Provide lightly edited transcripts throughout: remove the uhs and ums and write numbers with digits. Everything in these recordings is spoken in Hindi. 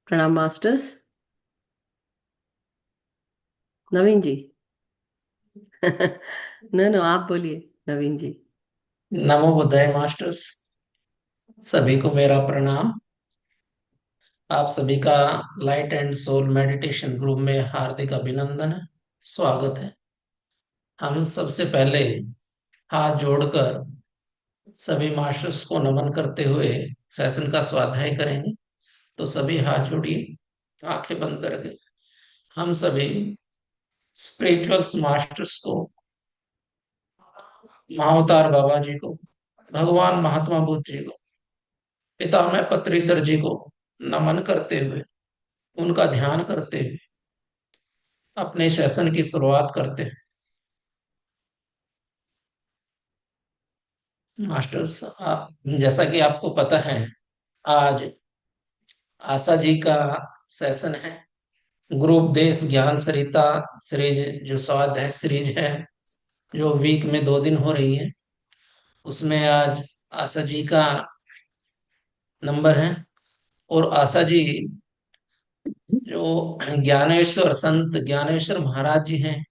प्रणाम मास्टर्स। नवीन जी। नो नो, आप बोलिए नवीन जी। नमो बुद्धाय मास्टर्स। सभी को मेरा प्रणाम। आप सभी का light and soul meditation group में हार्दिक अभिनंदन है, स्वागत है। हम सबसे पहले हाथ जोड़कर सभी मास्टर्स को नमन करते हुए सेशन का स्वाध्याय करेंगे। तो सभी हाथ जोड़िए, आंखें बंद करके। हम सभी स्पिरिचुअल्स मास्टर्स को, महाअवतार बाबा जी को, भगवान महात्मा बुद्ध जी को, पितामह पत्री सर जी को नमन करते हुए, उनका ध्यान करते हुए अपने सेशन की शुरुआत करते हैं। मास्टर्स, आप जैसा कि आपको पता है, आज आशा जी का सेशन है। ग्रुप देश ज्ञान सरिता सीरीज, जो स्वाध्याय सीरीज है, जो वीक में 2 दिन हो रही है, उसमें आज आशा जी का नंबर है। और आशा जी जो ज्ञानेश्वर संत ज्ञानेश्वर महाराज जी हैं,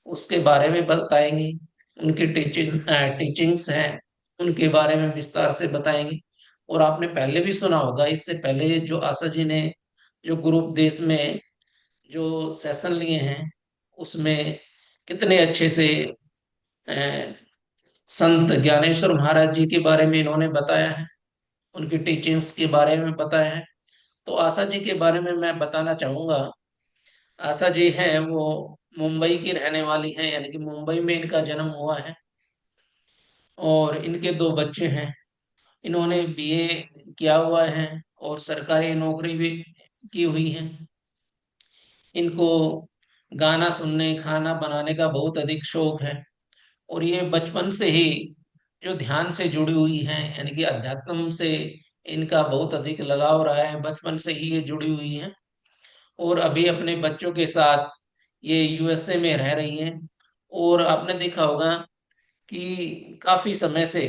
उसके बारे में बताएंगी। उनकी टीचिंग्स हैं, उनके बारे में विस्तार से बताएंगी। और आपने पहले भी सुना होगा, इससे पहले जो आशा जी ने जो ग्रुप देश में जो सेशन लिए हैं, उसमें कितने अच्छे से अ, संत ज्ञानेश्वर महाराज जी के बारे में इन्होंने बताया है, उनकी टीचिंग्स के बारे में बताया है। तो आशा जी के बारे में मैं बताना चाहूंगा। आशा जी है वो मुंबई की रहने वाली हैं, यानी कि मुंबई में इनका जन्म हुआ है। और इनके 2 बच्चे हैं। इन्होंने बीए किया हुआ है और सरकारी नौकरी भी की हुई है। इनको गाना सुनने, खाना बनाने का बहुत अधिक शौक है। और ये बचपन से ही जो ध्यान से जुड़ी हुई हैं, यानी कि अध्यात्म से इनका बहुत अधिक लगाव रहा है। बचपन से ही ये जुड़ी हुई हैं। और अभी अपने बच्चों के साथ ये यूएसए में रह रही हैं। और आपने देखा होगा कि काफी समय से,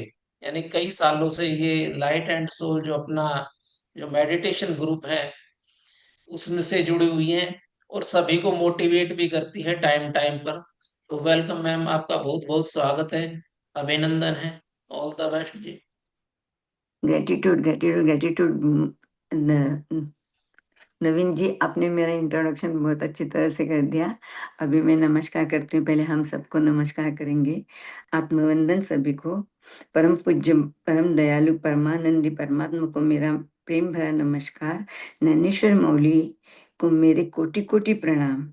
यानी कई सालों से, ये लाइट एंड सोल जो अपना जो मेडिटेशन ग्रुप है, उसमें से जुड़ी हुई हैं। और सभी को मोटिवेट भी करती है टाइम टाइम पर। तो वेलकम मैम, आपका बहुत बहुत स्वागत है, अभिनंदन है। All the best ji. Gratitude gratitude gratitude. Naveen ji, आपने मेरा इंट्रोडक्शन बहुत अच्छी तरह से कर दिया। अभी मैं नमस्कार करती हूँ। पहले हम सबको नमस्कार करेंगे। आत्मवंदन सभी को। परम पूज्य, परम दयालु, परमानंदी परमात्मा को मेरा प्रेम भरा नमस्कार। नैनेश्वर मौली को मेरे कोटि कोटि प्रणाम।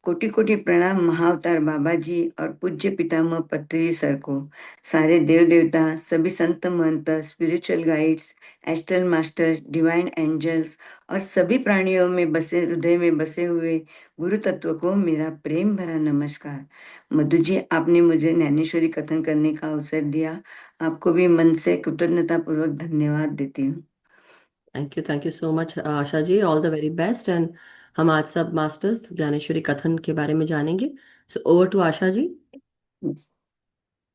कोटि कोटि प्रणाम महाअवतार बाबा जी और पूज्य पितामह पत्री सर को। सारे देव देवता, सभी संत महंत, spiritual guides, astral master, divine angels और सभी प्राणियों में बसे, हृदय में बसे हुए गुरु तत्व को मेरा प्रेम भरा नमस्कार। मधु जी, आपने मुझे ज्ञानेश्वरी कथन करने का अवसर दिया। आपको भी मन से कृतज्ञता पूर्वक धन्यवाद देती हूँ। Thank you so much Asha ji, all the very best. And हम आज सब मास्टर्स ज्ञानेश्वरी कथन के बारे में जानेंगे। So over to Asha ji.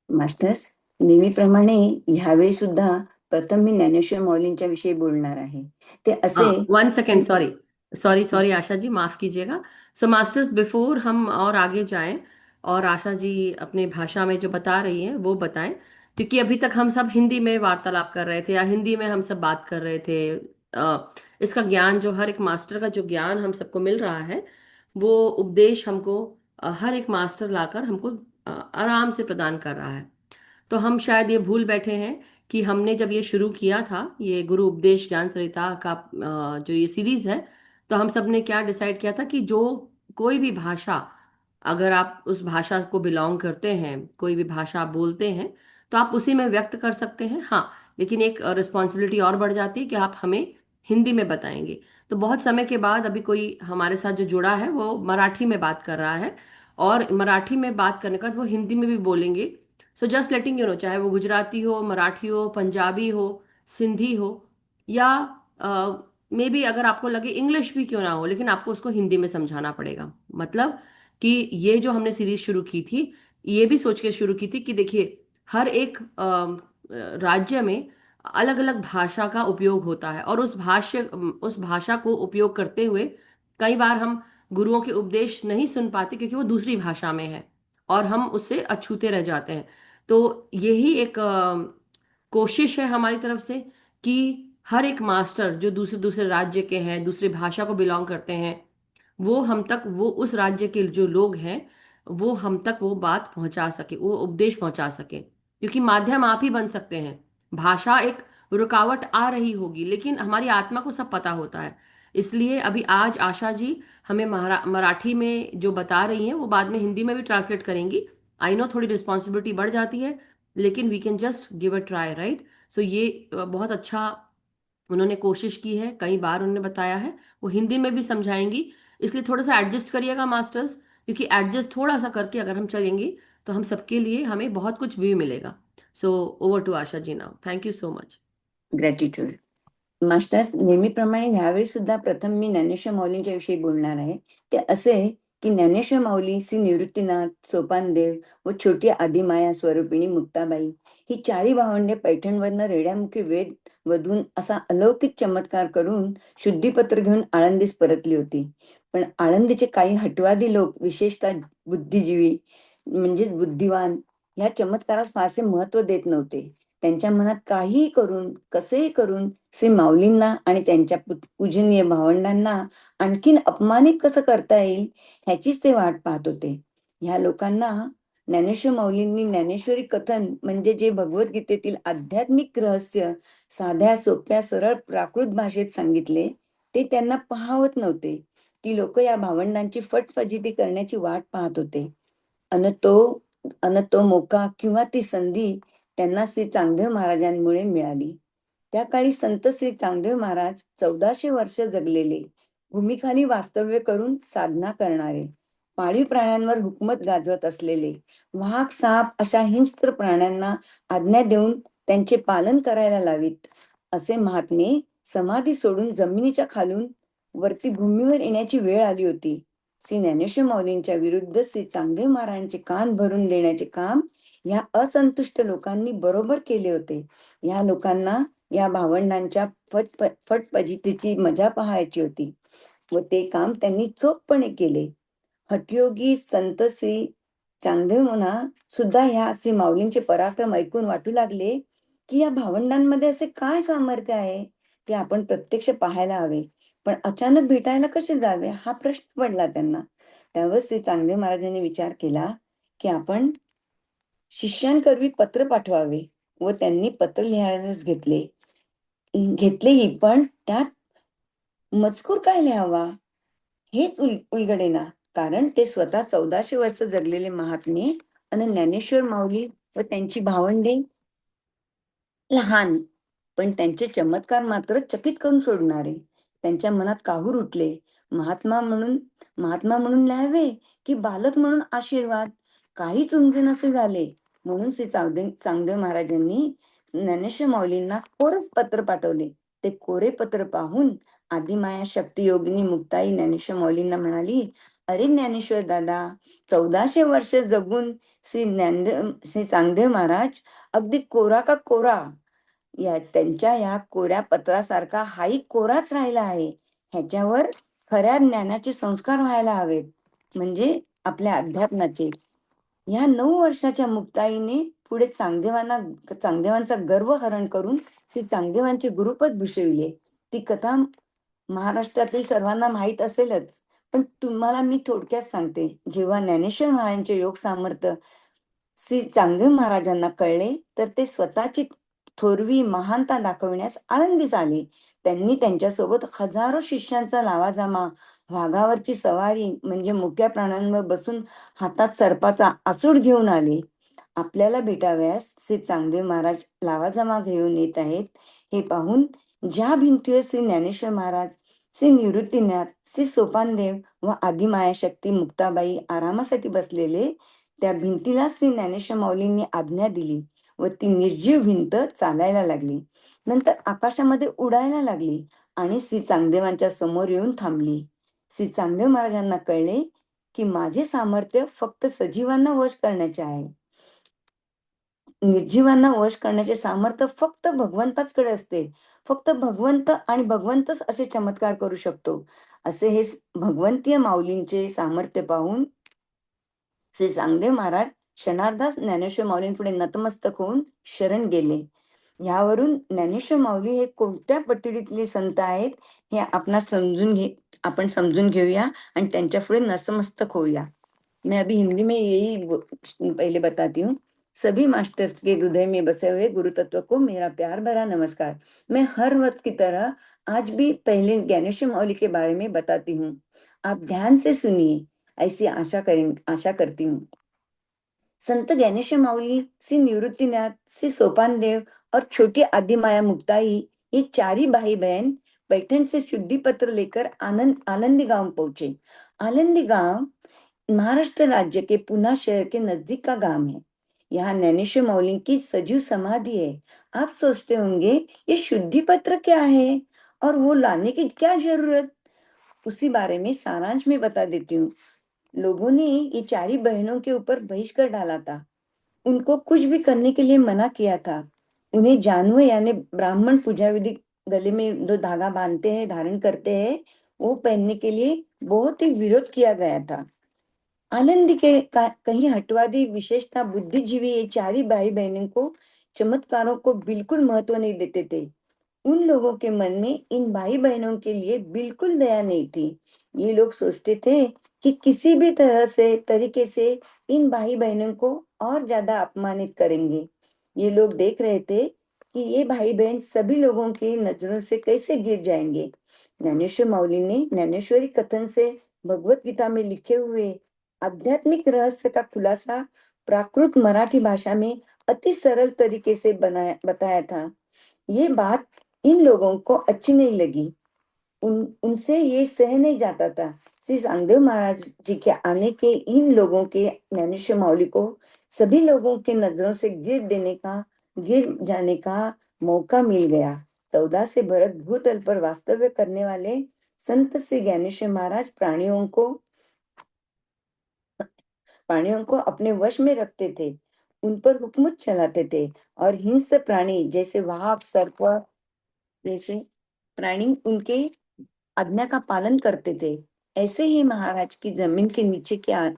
Masters, नेहमीप्रमाणे ह्यावेळी सुद्धा प्रथम मी ज्ञानेश्वर माऊलींच्या विषयी बोलणार आहे. ते असे. 1 second, sorry sorry sorry Asha ji, माफ कीजिएगा। सो मास्टर्स, बिफोर हम और आगे जाएं और आशा जी अपने भाषा में जो बता रही हैं वो बताएं, क्योंकि अभी तक हम सब हिंदी में वार्तालाप कर रहे थे या हिंदी में हम सब बात कर रहे थे। इसका ज्ञान, जो हर एक मास्टर का जो ज्ञान हम सबको मिल रहा है, वो उपदेश हमको हर एक मास्टर लाकर हमको आराम से प्रदान कर रहा है। तो हम शायद ये भूल बैठे हैं कि हमने जब ये शुरू किया था, ये गुरु उपदेश ज्ञान सरिता का जो ये सीरीज है, तो हम सब ने क्या डिसाइड किया था कि जो कोई भी भाषा, अगर आप उस भाषा को बिलोंग करते हैं, कोई भी भाषा आप बोलते हैं, तो आप उसी में व्यक्त कर सकते हैं। हाँ, लेकिन एक रिस्पॉन्सिबिलिटी और बढ़ जाती है कि आप हमें हिंदी में बताएंगे। तो बहुत समय के बाद अभी कोई हमारे साथ जो जुड़ा है वो मराठी में बात कर रहा है, और मराठी में बात करने के बाद वो हिंदी में भी बोलेंगे। So just letting you know, चाहे वो गुजराती हो, मराठी हो, पंजाबी हो, सिंधी हो, या मे बी अगर आपको लगे इंग्लिश भी क्यों ना हो, लेकिन आपको उसको हिंदी में समझाना पड़ेगा। मतलब कि ये जो हमने सीरीज शुरू की थी, ये भी सोच के शुरू की थी कि देखिए, हर एक राज्य में अलग अलग भाषा का उपयोग होता है, और उस भाषा को उपयोग करते हुए कई बार हम गुरुओं के उपदेश नहीं सुन पाते क्योंकि वो दूसरी भाषा में है, और हम उससे अछूते रह जाते हैं। तो यही एक कोशिश है हमारी तरफ से कि हर एक मास्टर जो दूसरे दूसरे राज्य के हैं, दूसरी भाषा को बिलोंग करते हैं, वो उस राज्य के जो लोग हैं वो हम तक वो बात पहुंचा सके, वो उपदेश पहुंचा सके, क्योंकि माध्यम आप ही बन सकते हैं। भाषा एक रुकावट आ रही होगी, लेकिन हमारी आत्मा को सब पता होता है। इसलिए अभी आज आशा जी हमें मराठी में जो बता रही हैं वो बाद में हिंदी में भी ट्रांसलेट करेंगी। आई नो थोड़ी रिस्पॉन्सिबिलिटी बढ़ जाती है, लेकिन we can just give a try, right? So ये बहुत अच्छा उन्होंने कोशिश की है, कई बार उन्होंने बताया है। वो हिंदी में भी समझाएंगी, इसलिए थोड़ा सा एडजस्ट करिएगा मास्टर्स, क्योंकि एडजस्ट थोड़ा सा करके अगर हम चलेंगे तो हम सबके लिए हमें बहुत कुछ भी मिलेगा। So over to Asha ji now, thank you so much. Gratitude. Masters, नेहमीप्रमाणे ह्यावेळी सुद्धा प्रथम मी ज्ञानेश्वर माऊलींच्या विषयी बोलणार आहे. ते असे की ज्ञानेश्वर माऊली, श्री निवृत्तीनाथ, सोपानदेव व छोटी आदिमाया स्वरूपिणी मुक्ताबाई ही चारी भावंडे पैठणवरनं रेड्यामुखी वेद वधून असा अलौकिक चमत्कार करून शुद्धीपत्र घेऊन आळंदीस परतली होती. पण आळंदीचे काही हटवादी लोक, विशेषतः बुद्धिजीवी म्हणजेच बुद्धिवान, ह्या चमत्कारास फारसे महत्व देत नव्हते. त्यांच्या मनात काहीही करून, कसेही करून श्री माऊलींना आणि त्यांच्या पूजनीय भावंडांना आणखीन अपमानित कसं करता येईल ह्याचीच ते वाट पाहत होते. ह्या लोकांना ज्ञानेश्वर माऊलींनी ज्ञानेश्वरी कथन म्हणजे जे भगवद्गीतेतील आध्यात्मिक रहस्य साध्या सोप्या सरळ प्राकृत भाषेत सांगितले ते त्यांना पाहवत नव्हते. ती लोक या भावंडांची फटफजिती करण्याची वाट पाहत होते. अन तो अन तो मोका किंवा ती संधी त्यांना श्री चांगदेव महाराजांमुळे मिळाली. त्या काळी संत श्री चांगदेव महाराज 1400 वर्ष जगलेले, भूमीखाली वास्तव्य करून साधना करणारे, पाळीव प्राण्यांवर हुकूमत गाजवत असलेले, वाघ साप अशा हिंस्त्र प्राण्यांना आज्ञा देऊन त्यांचे पालन करायला लावीत असे महात्मे समाधी सोडून जमिनीच्या खालून वरती भूमीवर येण्याची वेळ आली होती. श्री ज्ञानेश्वर माऊलींच्या विरुद्ध श्री चांगदेव महाराजांचे कान भरून देण्याचे काम या असंतुष्ट लोकांनी बरोबर केले होते. या लोकांना या भावंडांच्या फटफजितीची मजा पाहायची होती व ते काम त्यांनी चोखपणे केले. हटयोगी संत श्री चांगदेव म्हणा सुद्धा ह्या श्री माऊलींचे पराक्रम ऐकून वाटू लागले की या भावंडांमध्ये असे काय सामर्थ्य आहे ते आपण प्रत्यक्ष पाहायला हवे. पण अचानक भेटायला कसे जावे हा प्रश्न पडला त्यांना. त्यावर श्री चांगदेव महाराजांनी विचार केला की आपण शिष्यांकरवी पत्र पाठवावे व त्यांनी पत्र लिहायलाच घेतलेही, पण त्यात मजकूर काय लिहावा हेच उलगडेना. कारण ते स्वतः 1400 वर्ष जगलेले महात्मे आणि ज्ञानेश्वर माऊली व त्यांची भावंडे लहान, पण त्यांचे चमत्कार मात्र चकित करून सोडणारे. त्यांच्या मनात काहूर उठले. महात्मा म्हणून लिहावे की बालक म्हणून आशीर्वाद, काहीच उमजेनासे झाले. म्हणून श्री चांगदेव महाराजांनी ज्ञानेश्वर माऊलींना कोरच पत्र पाठवले. ते कोरे पत्र पाहून आदिमाया शक्ती योगिनी मुक्ताई ज्ञानेश्वर माऊलींना म्हणाली, अरे ज्ञानेश्वर दादा, 1400 वर्ष जगून श्री चांगदेव महाराज अगदी कोरा का कोरा, त्यांच्या या कोऱ्या पत्रासारखा हाही कोराच राहिला आहे. ह्याच्यावर खऱ्या ज्ञानाचे संस्कार व्हायला हवेत, म्हणजे आपल्या अध्यात्माचे. या 9 वर्षाच्या मुक्ताईने पुढे चांगदेवांचा गर्व हरण करून श्री चांगदेवांचे गुरुपद भूषविले. ती कथा महाराष्ट्रातील सर्वांना माहीत असेलच, पण तुम्हाला मी थोडक्यात सांगते. जेव्हा ज्ञानेश्वर महाराजांचे योग सामर्थ्य श्री चांगदेव महाराजांना कळले तर ते स्वतःची थोरवी महानता दाखविण्यास आळंदीस आले. त्यांनी त्यांच्यासोबत हजारो शिष्यांचा लावाजमा, वाघावरची सवारी म्हणजे मुक्या प्राण्यांवर बसून हातात सर्पाचा आसूड घेऊन आले. आपल्याला भेटाव्यास श्री चांगदेव महाराज लावाजमा घेऊन येत आहेत हे पाहून ज्या भिंतीवर श्री ज्ञानेश्वर महाराज, श्री निवृत्तीनाथ, श्री सोपानदेव व आदिमाया शक्ती मुक्ताबाई आरामासाठी बसलेले, त्या भिंतीला श्री ज्ञानेश्वर माऊलींनी आज्ञा दिली व ती निर्जीव भिंत चालायला लागली. नंतर आकाशामध्ये उडायला लागली आणि श्री चांगदेवांच्या समोर येऊन थांबली. श्री चांगदेव महाराजांना कळले की माझे सामर्थ्य फक्त सजीवांना वश करण्याचे आहे. निर्जीवांना वश करण्याचे सामर्थ्य फक्त भगवंताचकडे असते. फक्त भगवंत आणि भगवंतच असे चमत्कार करू शकतो. असे हे भगवंतीय माऊलींचे सामर्थ्य पाहून श्री चांगदेव महाराज क्षणार्धात ज्ञानेश्वर माऊलींपुढे नतमस्तक होऊन शरण गेले. यावरून ज्ञानेश्वर माऊली हे कोणत्या पट्टीतले संत आहेत हे आपण समजून घेऊया आणि त्यांच्या पुढे नतमस्तक होऊया. मैं अभी हिंदी में पहले बताती हूँ. सभी मास्टर्स के हृदय में बसे हुए गुरु तत्व को मेरा प्यार भरा नमस्कार. मैं हर वक्त की तरह आज भी पहले ज्ञानेश्वर माऊली के बारे में बताती हूँ. आप ध्यान से सुनिए, ऐसी आशा करती हूँ. संत ज्ञानेश्वर माऊली, श्री निवृत्तीनाथ, श्री सोपानदेव और छोटी आदि माया मुक्ताई, ये चार ही भाई बहन पैठण से शुद्धि पत्र लेकर आनंदी गांव पहुंचे. आनंदी गांव महाराष्ट्र राज्य के पुणे शहर के नजदीक का गांव है. यहाँ ज्ञानेश्वर माऊली की सजीव समाधि है. आप सोचते होंगे ये शुद्धि पत्र क्या है और वो लाने की क्या जरूरत. उसी बारे में सारांश में बता देती हूँ. लोगों ने ये चारी बहनों के ऊपर बहिष्कार डाला था. उनको कुछ भी करने के लिए मना किया था. उन्हें जानवर यानी ब्राह्मण पूजा विधि गले में जो धागा बांधते हैं, धारण करते हैं, वो पहनने के लिए बहुत ही विरोध किया गया था. आनंद के कहीं हटवादी विशेषता बुद्धिजीवी ये चारी भाई बहनों को चमत्कारों को बिल्कुल महत्व नहीं देते थे. उन लोगों के मन में इन भाई बहनों के लिए बिल्कुल दया नहीं थी. ये लोग सोचते थे कि किसी भी तरीके से इन भाई बहनों को और ज्यादा अपमानित करेंगे. ये लोग देख रहे थे कि ये भाई बहन सभी लोगों की नजरों से कैसे गिर जाएंगे. ज्ञानेश्वर माऊली ने ज्ञानेश्वरी कथन से भगवत गीता में लिखे हुए आध्यात्मिक रहस्य का खुलासा प्राकृत मराठी भाषा में अति सरल तरीके से बताया था. ये बात इन लोगों को अच्छी नहीं लगी. उनसे ये सह नहीं जाता था. श्री चांगदेव महाराज जी के आने के इन लोगों के ज्ञानेश्वर माऊली को सभी लोगों के नजरों से गिर जाने का मौका मिल गया. 14 से भरत भूतल पर वास्तव्य करने वाले संत श्री ज्ञानेश्वर महाराज प्राणियों को अपने वश में रखते थे. उन पर हुकूमत चलाते थे और हिंस्र प्राणी जैसे वाघ, सर्प जैसे प्राणी उनके आज्ञा का पालन करते थे. ऐसे ही महाराज की जमीन के नीचे क्या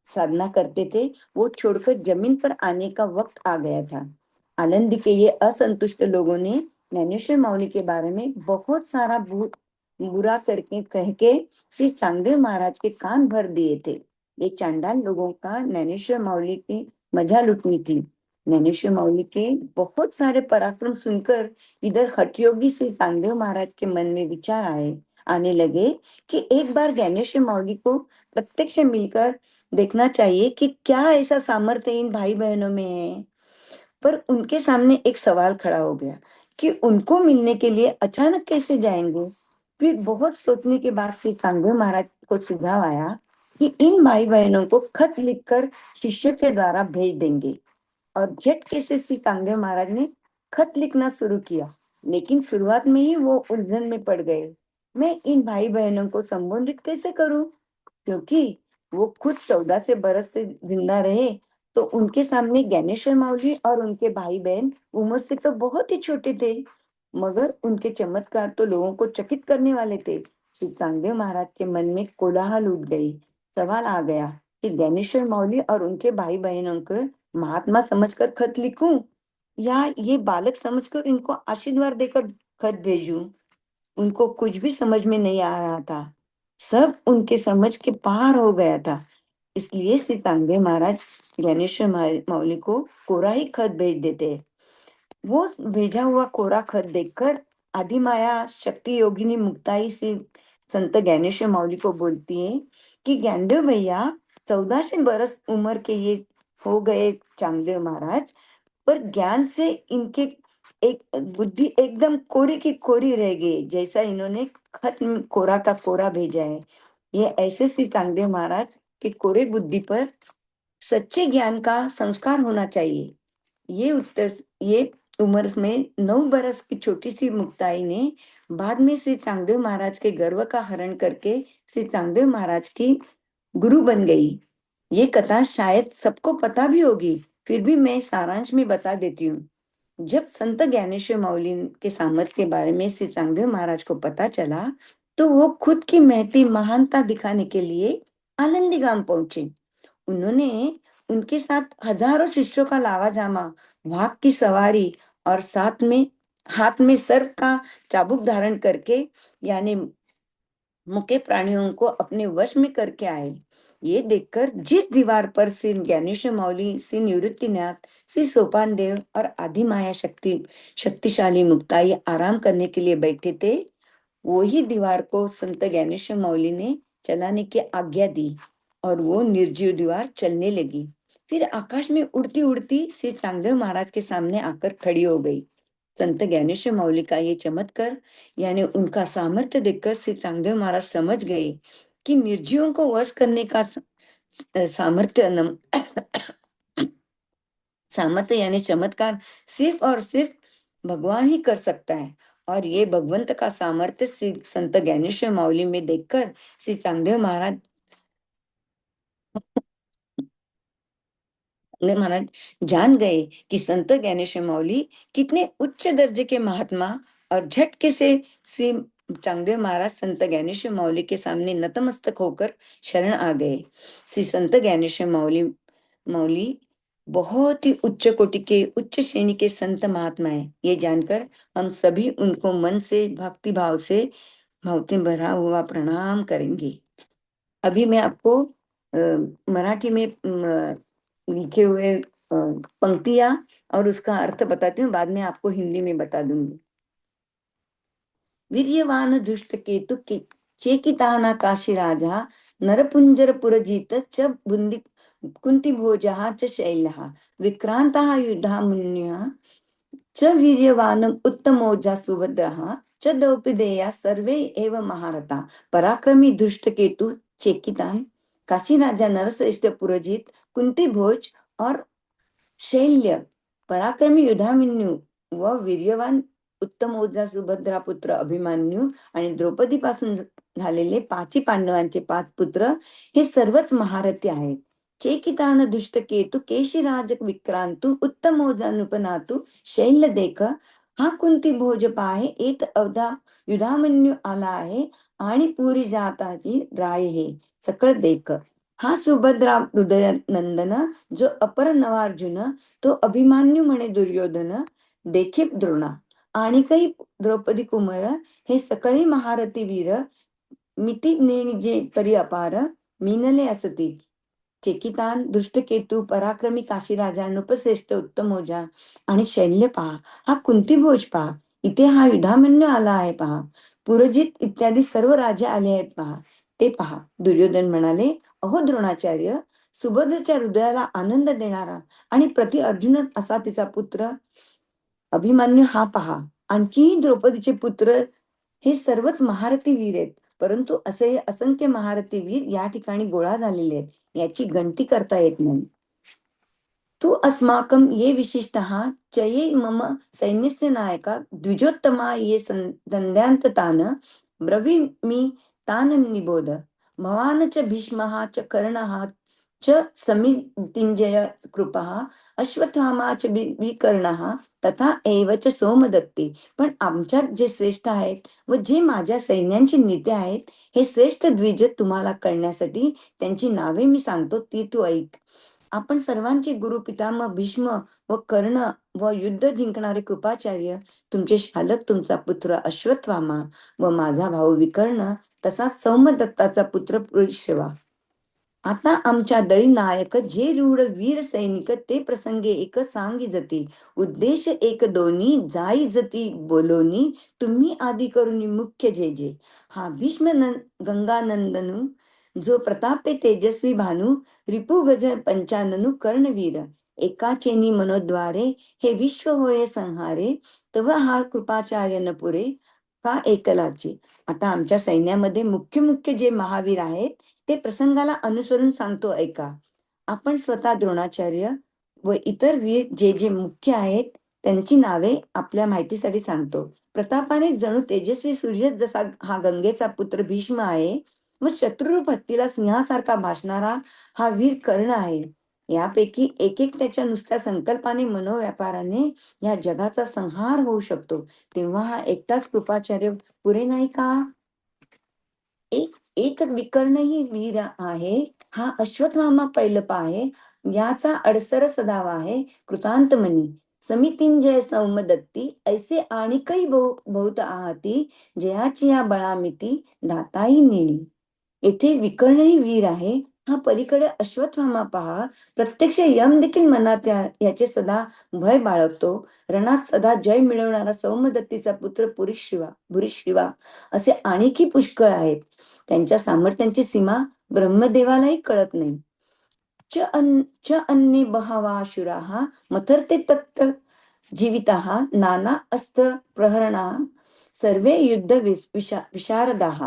साधना करते थे, वो छोड़कर जमीन पर आने का वक्त आ गया था. आनंद के ये असंतुष्ट लोगों ने ज्ञानेश्वर माऊली के बारे में बहुत सारा बुरा करके कह के श्री चांगदेव महाराज के कान भर दिए थे. ये चांडाल लोगों का ज्ञानेश्वर माऊली की मजा लुटनी थी. ज्ञानेश्वर माऊली के बहुत सारे पराक्रम सुनकर इधर हठयोगी श्री चांगदेव महाराज के मन में विचार आने लगे कि एक बार ज्ञानेश्वर माऊली को प्रत्यक्ष मिलकर देखना चाहिए कि क्या ऐसा सामर्थ्य इन भाई बहनों में है. पर उनके सामने एक सवाल खड़ा हो गया कि उनको मिलने के लिए अचानक कैसे जाएंगे. फिर बहुत सोचने के बाद श्री चांगदेव महाराज को सुझाव आया कि इन भाई बहनों को खत लिखकर शिष्य के द्वारा भेज देंगे. और झटके से श्री चांगदेव महाराज ने खत लिखना शुरू किया. लेकिन शुरुआत में ही वो उलझन में पड़ गए. मैं इन भाई बहनों को संबोधित कैसे करूं, क्योंकि वो खुद 14 से बरस से जिंदा रहे. तो उनके सामने ज्ञानेश्वर माऊली और उनके भाई बहन उम्र से तो बहुत ही छोटे थे, मगर उनके चमत्कार तो लोगों को चकित करने वाले थे. श्री चांगदेव महाराज के मन में कोलाहल उठ गई. सवाल आ गया कि ज्ञानेश्वर माऊली और उनके भाई बहनों को महात्मा समझकर खत लिखूं या ये बालक समझकर इनको आशीर्वाद देकर खत भेजूं. उनको कुछ भी समझ में नहीं आ रहा था. सब उनके समझ के पार हो गया था. इसलिए श्री चांगदेव महाराज ज्ञानेश्वर माऊली को कोरा ही खत भेज देते. वो भेजा हुआ कोरा खत देखकर आदिमाया शक्ति योगिनी मुक्ताई से संत ज्ञानेश्वर माऊली को बोलती है कि ज्ञानदेव भैया, 14 बरस उम्र के ये हो गए चांगदेव महाराज, पर ज्ञान से इनके एक बुद्धि एकदम कोरी की कोरी रह गई, जैसा इन्होंने खत में कोरा का कोरा भेजा है. ये ऐसे श्री चांगदेव महाराज के कोरे बुद्धि पर सच्चे ज्ञान का संस्कार होना चाहिए. ये उम्र में 9 बरस की छोटी सी मुक्ताई ने बाद में श्री चांगदेव महाराज के गर्व का हरण करके श्री चांगदेव महाराज की गुरु बन गई. ये कथा शायद सबको पता भी होगी, फिर भी मैं सारांश में बता देती हूँ। जब संत ज्ञानेश्वर माउली के सामर्थ्य के बारे में श्री चांगदेव महाराज को पता चला, तो वो खुद की महती महानता दिखाने के लिए आनंदी गांव पहुंचे। उन्होंने उनके साथ हजारों शिष्यों का लावा जामा, वाघ की सवारी और साथ में हाथ में सर्प का चाबुक धारण करके, यानी मुके प्राणियों को अपने वश में करके आए। ये देखकर जिस दीवार पर श्री ज्ञानेश्वर माउली, श्री निवृत्तिनाथ, श्री सोपान देव और आदि माया शक्तिशाली मुक्ताई आराम करने के लिए बैठे थे, वही दीवार को संत ज्ञानेश्वर माउली ने चलाने की आज्ञा दी और वो निर्जीव दीवार चलने लगी। फिर आकाश में उड़ती उड़ती श्री चांगदेव महाराज के सामने आकर खड़ी हो गई। संत ज्ञानेश्वर माउली का ये चमत्कार, यानी उनका सामर्थ्य देखकर श्री चांगदेव महाराज समझ गए कि निर्जीवों को वश करने का सामर्थ्य सामर्थ्य यानी चमत्कार सिर्फ और सिर्फ भगवान ही कर सकता है। और ये भगवंत का सामर्थ्य श्री संत ज्ञानेश्वर माउली में देखकर श्री चांगदेव महाराज महाराज जान गए कि संत ज्ञानेश्वर माउली कितने उच्च दर्जे के महात्मा, और झटके से श्री चांगदेव महाराज संत ज्ञानेश्वर माउली के सामने नतमस्तक होकर शरण आ गए। श्री संत ज्ञानेश्वर माउली मौली बहुत ही उच्च कोटि के, उच्च श्रेणी के संत महात्मा है। ये जानकर हम सभी उनको मन से भक्ति भाव से भावते भरा हुआ प्रणाम करेंगे। अभी मैं आपको मराठी में लिखे हुए पंक्तियां और उसका अर्थ बताती हूँ, बाद में आपको हिंदी में बता दूंगी। वीर्यवान दुष्ट केतु चेकिताना काशी राजा, नरपुंजर पुरजित च बुंदी कुंती भोजः च शैलः, विक्रांतः युधामुन्यः च वीर्यवानम् उत्तमोजा सुभद्रः च द्रौपदेया सर्वे एव महारथा, पराक्रमी दुष्ट केतु चेकितान, काशी राजा नरश्रेष्ठ पुरजित, कुंती भोज और शैल्य, पराक्रमी युधामन्यू व वीर्यवान उत्तम ओजा सुभद्रा पुत्र अभिमन्यू आणि द्रौपदी पासून झालेले पाची पांडवांचे 5 पुत्र हे सर्वच महारथी आहेत. चेकितान दुष्ट केतु केशीराज विक्रांतु उत्तम ओजानुपनातु शैल्य देख, हा कुंती भोज पाहे एक अवधा युधामन्यू आला आहे आणि पुरी जाताची राय हे सकळ देख, हा सुभद्रा हृदय नंदन जो अपर नवार्जुन, तो अभिमान्यू म्हणे दुर्योधन, देखे द्रोणा आणि काही द्रौपदी कुमार, हे सकळी महारथी वीर, मिती नेणिजे परी अपार, मीनले असती. चेकितान दुष्टकेतू पराक्रमी काशीराजा नृपश्रेष्ठ उत्तम ओजा आणि शैल्य पहा, हा कुंतीभोज पहा, इथे हा युधामन्यू आला आहे पहा, पुरजित इत्यादी सर्व राजे आले आहेत पहा, ते पहा. दुर्योधन म्हणाले, अहो द्रोणाचार्य, सुभद्रेच्या हृदयाला आनंद देणारा आणि प्रति अर्जुन असा तिचा पुत्र अभिमन्यू हा पहा. आणखी द्रौपदीचे पुत्र हे सर्वच महारथी वीर आहेत, परंतु असे असंख्य महारथी वीर या ठिकाणी गोळा झालेले आहेत, याची गणती करता येत नाही. तू अस्माकं ये विशिष्टः चये मम सैन्यस्य नायका द्विजोत्तमा ये दंद्यांततान ब्रवीमि तान निबोध, भवान च भीष्मः च कर्णः च समितिंजय कृपः अश्वत्थामा च विकर्णः तथा एव च सोमदत्ते. पण आमच्यात जे श्रेष्ठ आहेत व जे माझ्या सैन्यांचे नेते आहेत, हे श्रेष्ठ द्विज तुम्हाला कळण्यासाठी त्यांची नावे मी सांगतो, ती तू ऐक. आपण सर्वांचे गुरु पितामह भीष्म व कर्ण व युद्ध जिंकणारे कृपाचार्य, तुमचे शालक तुमचा पुत्र अश्वत्थामा व माझा भाऊ विकर्ण, तसाच सौमदत्ताचा पुत्र पुरुषवा. आता आमच्या दळी नायक जे रूढ वीर सैनिक, ते प्रसंगे एक सांगी जती, उद्देश एक दोन्ही जाई जती बोलोनी, तुम्ही आदी करून मुख्य जे जे. हा भीष्म गंगानंदनू जो प्रतापे तेजस्वी भानू, रिपु गज पंचाननु कर्णवीर, एकाचेनी मनोद्वारे हे विश्व होय संहारे, तव हा कृपाचार्य न पुरे का एकलाची. आता आमच्या सैन्यामध्ये मुख्य मुख्य जे महावीर आहेत, ते प्रसंगाला अनुसरून सांगतो ऐका. आपण स्वतः द्रोणाचार्य व इतर वीर जे जे मुख्य आहेत, त्यांची नावे आपल्या माहितीसाठी सांगतो. प्रतापाने जणू तेजस्वी सूर्य जसा हा गंगेचा पुत्र भीष्म आहे, व शत्रुरूप हत्तीला सिंहासारखा भासणारा हा वीर कर्ण आहे. यापैकी एक एक त्याच्या नुसत्या संकल्पाने मनोव्यापाराने या जगाचा संहार होऊ शकतो. तेव्हा हा एकटाच कृपाचार्य पुरे नाही का? एक एक विकर्णही वीर आहे, हा अश्वत्थामा पैलप आहे, याचा अडसर सदावा आहे कृतांत मनी. समितिंजय सौमदत्ती ऐसे आणिकही बहुत आहाती, जयाची या बळामिती दाताई नेणी. येथे विकर्णही वीर आहे, हा पलीकडे अश्वत्थामा पहा. प्रत्यक्ष यम देखील मनात याचे सदा भय बाळगतो. रणात सदा जय मिळवणारा सौमदत्तीचा पुत्र भूरिश्रवा असे आणखी पुष्कळ आहेत. त्यांच्या सामर्थ्यांची सीमा ब्रह्मदेवालाही कळत नाही. च अन्ये बहवा शुराः मथर्ते तत्त जीविताः नाना अस्त्र प्रहरणा सर्वे युद्ध विशारदाः.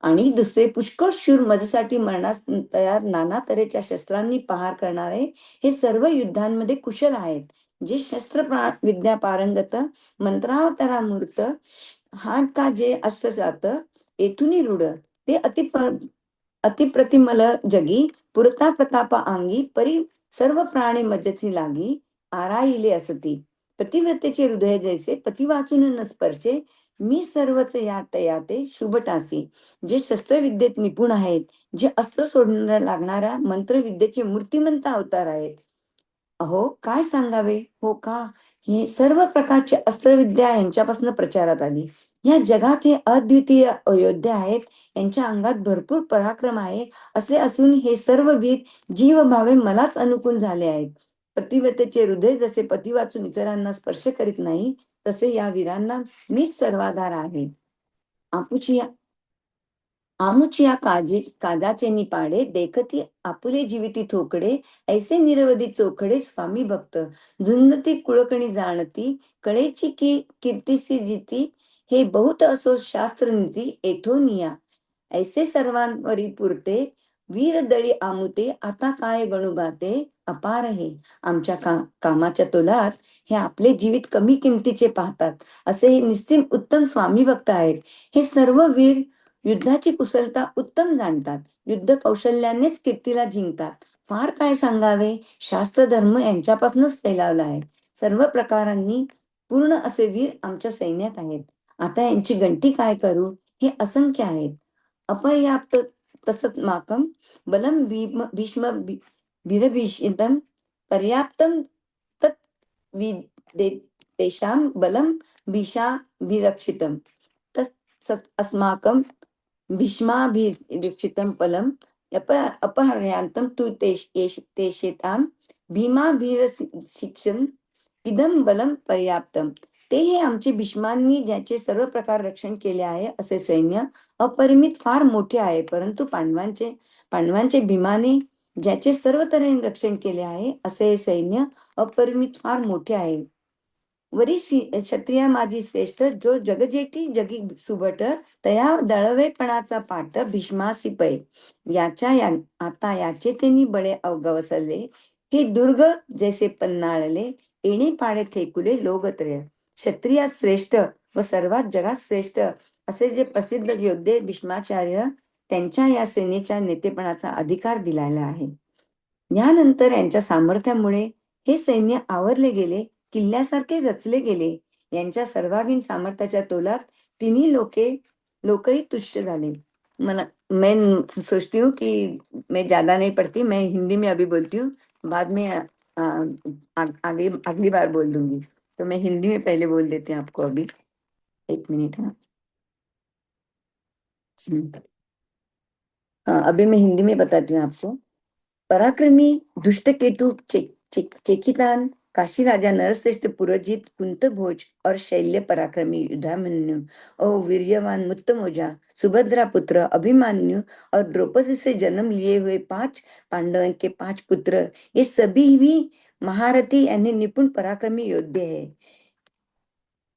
आणि दुसरे पुष्कळ शूर मदसाठी मरणास तयार नाना तऱ्हेच्या शस्त्रांनी पहार करणारे हे सर्व युद्धांमध्ये कुशल आहेत. जे शस्त्र विद्या पारंगत मंत्रावतारा मूर्त हात का जे अस्त्र जात येथून रूढ ते अतिप्रतिमल जगी पुरता प्रताप अंगी परी सर्व प्राणी मजची लागी आराईले असती. पतिव्रतेचे हृदय जैसे पती वाचून न स्पर्शे मी सर्वच यात याते शुभटासी. जे शस्त्रविद्येत निपुण आहेत, जे अस्त्र सोडण्याला लागणाऱ्या मंत्रविद्येचे मूर्तिमंत अवतार आहेत. अहो काय सांगावे हो का? हे सर्व प्रकारचे अस्त्रविद्या यांच्यापासून प्रचारात आली. या जगात हे अद्वितीय अयोध्ये आहेत. यांच्या अंगात भरपूर पराक्रम आहे. असे असून हे सर्व वीर जीवभावे मलाच अनुकूल झाले आहेत. प्रतिव्रतेचे हृदय जसे पती वाचून इतरांना स्पर्श करीत नाही, तसे या वीरांना मीच सर्वाधार आहे. आमुचिया काजाचे निपाडे देखती आपुले जीविती थोकडे ऐसे निरवधी चोखडे स्वामी भक्त झुंजती कुळकणी जाणती कळेची की कीर्तिसी जिती हे बहुत असो शास्त्रनीती एथोनिया ऐसे सर्वांवरी पुरते वीर दळी आमुते आता काय गणू गाते अपार हे. आमच्या कामाच्या तोलात हे आपले जीवित कमी किमतीचे पाहतात असे हे निश्चिम उत्तम स्वामी भक्त आहेत. हे सर्व वीर युद्धाची कुशलता उत्तम जाणतात. युद्ध कौशल्यानेच कीर्तीला जिंकतात. फार काय सांगावे, शास्त्र धर्म यांच्यापासूनच फैलावला आहे. सर्व प्रकारांनी पूर्ण असे वीर आमच्या सैन्यात आहेत. आता यांची गणती काय करू, हे असंख्य आहेत. अपर्याप्त तसत माकम बलम भीष्म वीरभीषितम पर्याप्तम तत् तेषां बलम भीषा विरक्षितम तत् अस्माकं भीष्माभिरक्षितं फलम अपहर्यांतं तु तेषेतां भीमाभिरशिक्षण इदम बलम पर्याप्तम. ते हे आमचे भीष्मांनी ज्याचे सर्व प्रकार रक्षण केले आहे असे सैन्य अपरिमित फार मोठे आहे. परंतु पांडवांचे भीमाने ज्याचे सर्व तऱ्हेने रक्षण केले आहे असे सैन्य अपरिमित फार मोठे आहे. वरी क्षत्रिया माझी श्रेष्ठ जो जगजेटी जगी सुबट तया दळवेपणाचा पाठ भीष्मासी पै आता याचे त्यांनी बळे अवगवसले हे दुर्ग जैसे पन्नाळले येणे पाडे थेकुले लोकत्रय. क्षत्रियात श्रेष्ठ व सर्वात जगात श्रेष्ठ असे जे प्रसिद्ध योद्धे भीष्माचार्य त्यांच्या या सेनेच्या नेतेपणाचा अधिकार दिलेला आहे. यानंतर यांच्या सामर्थ्यामुळे हे सैन्य आवरले गेले, किल्ल्यासारखे रचले गेले. यांच्या सर्वांगीण सामर्थ्याच्या तोलात तिन्ही लोकही तुच्छ झाले. मैं सोचती हूँ कि मैं ज्यादा नहीं पढ़ती, मैं हिंदी में अभी बोलती हूँ, बाद में आगे अगली बार बोल दूंगी. तो मैं हिंदी में पहले बोल देती हूँ आपको. अभी एक मिनट. हाँ, अभी मैं हिंदी में बताती हूँ आपको. पराक्रमी दुष्ट केतु चेकितान काशी राजा नरश्रेष्ठ पुरजित कुंत भोज और शैल्य पराक्रमी युधामन्यु और वीर्यवान मुत्तमोजा सुभद्रा पुत्र अभिमन्यु और द्रौपदी से जन्म लिए हुए 5 पांडवों के 5 पुत्र ये सभी भी महारथी यानी निपुण पराक्रमी योद्धे हैं.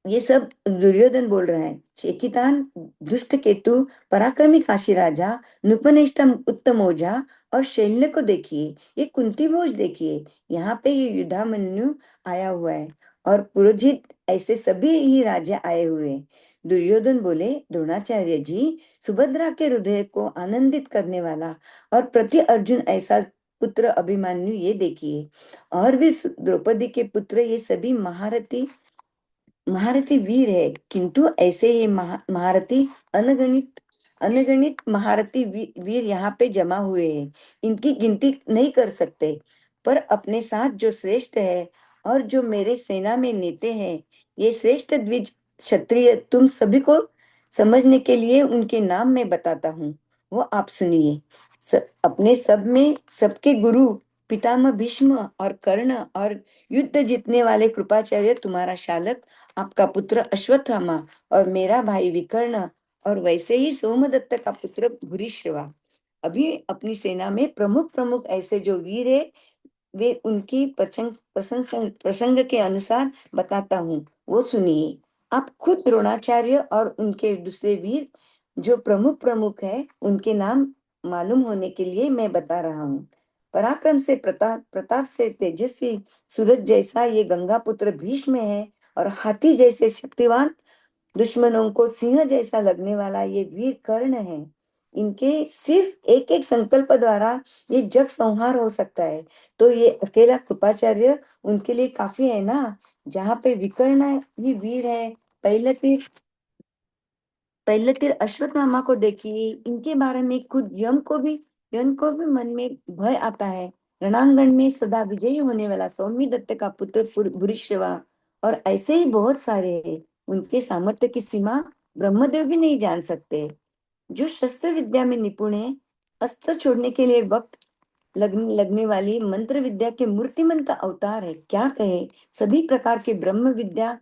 ये सब दुर्योधन बोल रहा है. चेकितान दुष्ट केतु पराक्रमी काशी राजा नुपनिष्ठ उत्तमोजा और शैल्य को देखिए. ये कुंती भोज देखिए, यहाँ पे ये युधामन्यु आया हुआ है और पुरोहित ऐसे सभी ही राजा आए हुए. दुर्योधन बोले, द्रोणाचार्य जी, सुभद्रा के हृदय को आनंदित करने वाला और प्रति अर्जुन ऐसा पुत्र अभिमन्यु, ये देखिए, और भी द्रौपदी के पुत्र, ये सभी महारथी महारथी वीर है। किंतु ऐसे ये महारथी अनगणित अनगणित महारथी वीर यहाँ पे जमा हुए हैं, इनकी गिनती नहीं कर सकते। पर अपने साथ जो श्रेष्ठ है और जो मेरे सेना में नेता हैं, ये श्रेष्ठ द्विज क्षत्रिय, तुम सभी को समझने के लिए उनके नाम मैं बताता हूँ, वो आप सुनिए। अपने सब में सबके गुरु पितामह भीष्म और कर्ण, और युद्ध जीतने वाले कृपाचार्य तुम्हारा शालक, आपका पुत्र अश्वत्थामा, और मेरा भाई विकर्ण, और वैसे ही सोमदत्त का पुत्र भूरिश्रवा। अभी अपनी सेना में प्रमुख प्रमुख ऐसे जो वीर है, वे उनकी प्रसंग के अनुसार बताता हूँ, वो सुनिए। आप खुद द्रोणाचार्य और उनके दूसरे वीर जो प्रमुख प्रमुख है, उनके नाम मालूम होने के लिए मैं बता रहा हूँ। पराक्रम से प्रताप प्रताप से तेजस्वी सूरज जैसा ये गंगा पुत्र भीष्म है, और हाथी जैसे शक्तिवान, दुश्मनों को सिंह जैसा लगने वाला ये वीर कर्ण है। इनके सिर्फ एक एक संकल्प द्वारा ये जग संहार हो सकता है। तो ये अकेला कृपाचार्य उनके लिए काफी है ना। जहाँ पे विकर्ण ही वीर है, पहले तीर पहले तीर अश्वत्थामा को देखिए, इनके बारे में खुद यम को भी मन में भय आता है। रणांगण में सदा विजयी होने वाला सौम्य दत्त का पुत्र भूरिश्रवा, और ऐसे ही बहुत सारे हैं। उनके सामर्थ्य की सीमा ब्रह्मदेव भी नहीं जान सकते। जो शस्त्र विद्या में निपुण है, अस्त्र छोड़ने के लिए वक्त लगने वाली मंत्र विद्या के मूर्तिमंत अवतार है, क्या कहे। सभी प्रकार के ब्रह्म विद्या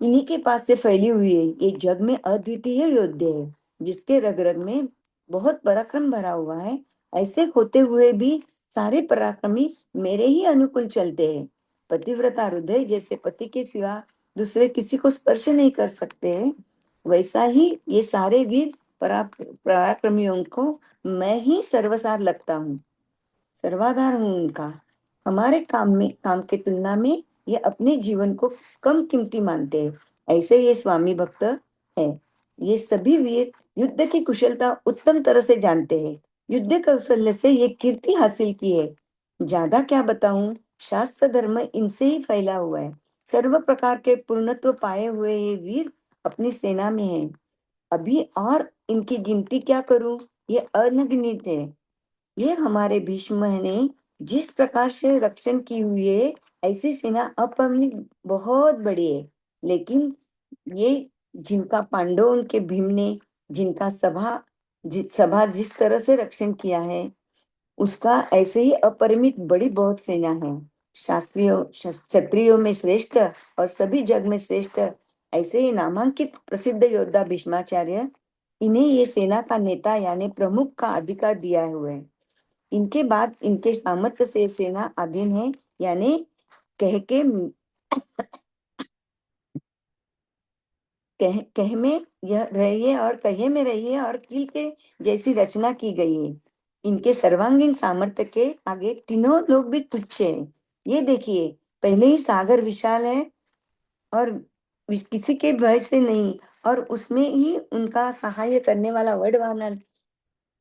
इन्हीं के पास से फैली हुई है। ये जग में अद्वितीय योद्धा है, जिसके रग रग में बहुत पराक्रम भरा हुआ है। ऐसे होते हुए भी सारे पराक्रमी मेरे ही अनुकूल चलते हैं। पतिव्रता हृदय जैसे पति के सिवा दूसरे किसी को स्पर्श नहीं कर सकते हैं, वैसा ही ये सारे वीर पराक्रमियों को मैं ही सर्वसार लगता हूँ, सर्वाधार हूँ उनका। हमारे काम के तुलना में ये अपने जीवन को कम कीमती मानते हैं। ऐसे ये स्वामी भक्त है। ये सभी वीर युद्ध की कुशलता उत्तम तरह से जानते हैं। युद्ध कौशल्य से ये कीर्ति हासिल की है। ज्यादा क्या बताऊं, शास्त्र धर्म इनसे ही फैला हुआ है। सर्व प्रकार के पूर्णत्व पाए हुए ये वीर अपनी सेना में है। अभी और इनकी गिनती क्या करूं, ये अनगिनत है। ये हमारे भीष्म ने जिस प्रकार से रक्षण की हुई है, ऐसी सेना अपनी बहुत बड़ी है। लेकिन ये जिनका पांडवों उनके भीम ने जिनका सभा जिस तरह से रक्षण किया है, उसका ऐसे ही अपरिमित बड़ी बहुत सेना है। क्षत्रियों में श्रेष्ठ और सभी जग में श्रेष्ठ ऐसे ही नामांकित प्रसिद्ध योद्धा भीष्माचार्य, इन्हें ये सेना का नेता यानी प्रमुख का अधिकार दिया हुआ है। इनके बाद इनके सामर्थ्य से सेना अधीन है, यानी कह के कह में यह रहिए और कहे में रहिए, और कील के जैसी रचना की गई है। इनके सर्वांगीण सामर्थ्य के आगे तीनों लोग भी तुच्छ है। ये देखिए, पहले ही सागर विशाल है, और किसी के भय से नहीं, और उसमें ही उनका सहाय करने वाला वडवानर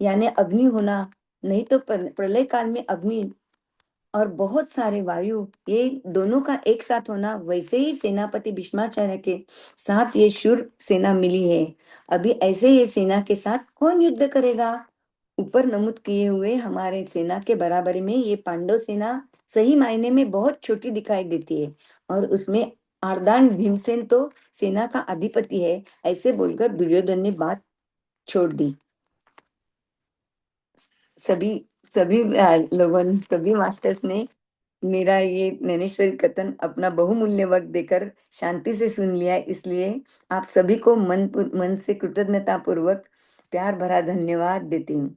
यानी अग्नि होना, नहीं तो प्रलय काल में अग्नि और बहुत सारे वायु, ये दोनों का एक साथ होना। वैसे ही सेनापति भीष्माचार्य के साथ ये शूर सेना मिली है। अभी ऐसे ये सेना के साथ कौन युद्ध करेगा। ऊपर नमूद किए हुए हमारे सेना के बराबरी में ये पांडव सेना सही मायने में बहुत छोटी दिखाई देती है, और उसमें आर्दान भीमसेन तो सेना का अधिपति है। ऐसे बोलकर दुर्योधन ने बात छोड़ दी। सभी सभी सभी मास्टर्स ने मेरा ये नैनेश्वरी कथन अपना बहुमूल्य वक्त देकर शांति से सुन लिया, इसलिए आप सभी को मन से कृतज्ञता पूर्वक प्यार भरा धन्यवाद देती हूँ।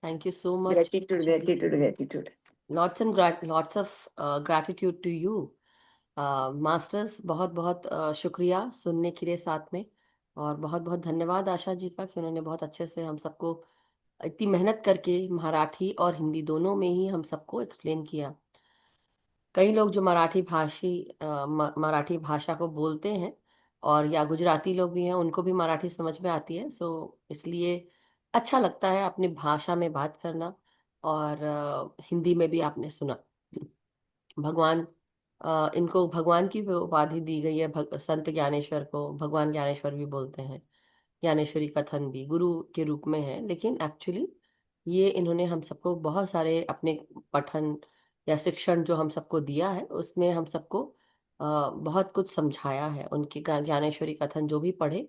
Thank you so much. Gratitude gratitude gratitude. Lots of gratitude to you masters. बहुत बहुत शुक्रिया सुनने के लिए साथ में, और बहुत बहुत धन्यवाद आशा जी का कि उन्होंने बहुत अच्छे से हम सबको इतनी मेहनत करके मराठी और हिंदी दोनों में ही हम सबको एक्सप्लेन किया। कई लोग जो मराठी भाषा को बोलते हैं, और या गुजराती लोग भी हैं, उनको भी मराठी समझ में आती है। सो इसलिए अच्छा लगता है अपनी भाषा में बात करना, और हिंदी में भी आपने सुना। भगवान, इनको भगवान की भी उपाधि दी गई है। संत ज्ञानेश्वर को भगवान ज्ञानेश्वर भी बोलते हैं। ज्ञानेश्वरी कथन भी गुरु के रूप में है, लेकिन एक्चुअली ये इन्होंने हम सबको बहुत सारे अपने पठन या शिक्षण जो हम सबको दिया है, उसमें हम सबको बहुत कुछ समझाया है। उनके ज्ञानेश्वरी कथन जो भी पढ़े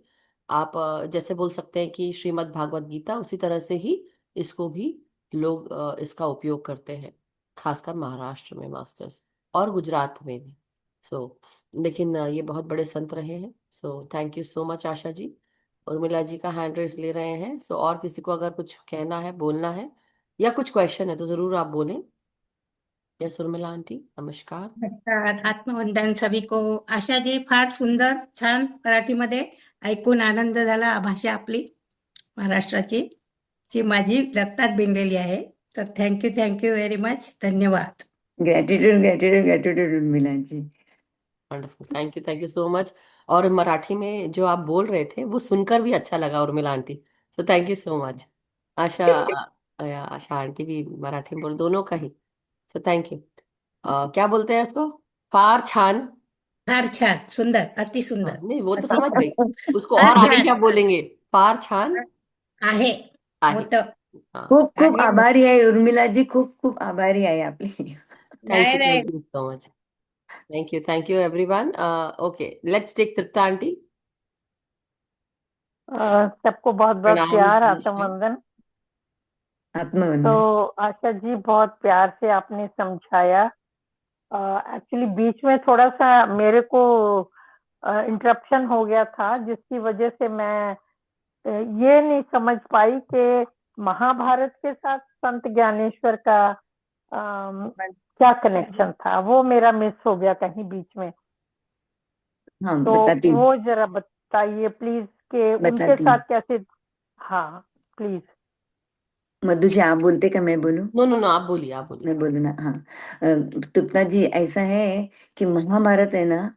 आप, जैसे बोल सकते हैं कि श्रीमद् भागवत गीता, उसी तरह से ही इसको भी लोग इसका उपयोग करते हैं, खासकर महाराष्ट्र में मास्टर्स, और गुजरात में भी। सो लेकिन ये बहुत बड़े संत रहे हैं। So thank you so much Asha ji. Urmila ji का हैंड रेस ले रहे हैं। सो और किसी को अगर कुछ कहना है, बोलना है, या कुछ क्वेश्चन है तो जरूर आप बोलें। यस उर्मिला आंटी, नमस्कार। नमस्कार, आत्मवंदन सभी को। आशाजी, फार सुंदर छान मराठीमध्ये ऐकून आनंद झाला. भाषा आपली महाराष्ट्राची जी माझी रक्तात भिनलेली आहे. तर थँक्यू व्हेरी मच. धन्यवाद. Gratitude gratitude gratitude Urmila ji. Wonderful, thank you so much. और मराठी में जो आप बोल रहे थे वो सुनकर भी अच्छा लगा Urmila aunty. So thank you so much. Asha, Asha aunty भी मराठी में बोल, दोनों का ही। सो थैंक यू। क्या बोलते हैं इसको, फार छान। फार छान, सुंदर, अति हाँ, सुंदर, नहीं वो तो अति समझ गई, उसको फार और आगे छान क्या बोलेंगे। फार छान आहे, आहे। होतं हाँ, खूप खूप आहे. आभारी आहे उर्मिला जी, खूप खूप आभारी आहे आपली. नाही नाही, thank you so much. Thank you everyone. Okay, let's take Tripta aunty. सबको बहुत बहुत प्रणाम, प्यार, नमस्कार। आत्मवंदन। तो आत्मवंदन. आशा जी, बहुत प्यार से आपने समझाया। एक्चुअली बीच में थोड़ा सा मेरे को इंटरप्शन हो गया था, जिसकी वजह से मैं ये नहीं समझ पाई कि महाभारत के साथ संत ज्ञानेश्वर का क्या कनेक्शन था। वो मेरा मिस हो गया कहीं बीच में। हाँ, तो बताती हूँ वो जरा बताइए प्लीज कि उनके बताती साथ हूँ. कैसे। हाँ, प्लीज। मधु जी आप बोलते का मैं बोलूं? नो नो नो, आप बोलिए, आप बोलिए। मैं बोलूँ ना, हाँ. तुप्ता जी, ऐसा है कि महाभारत है ना,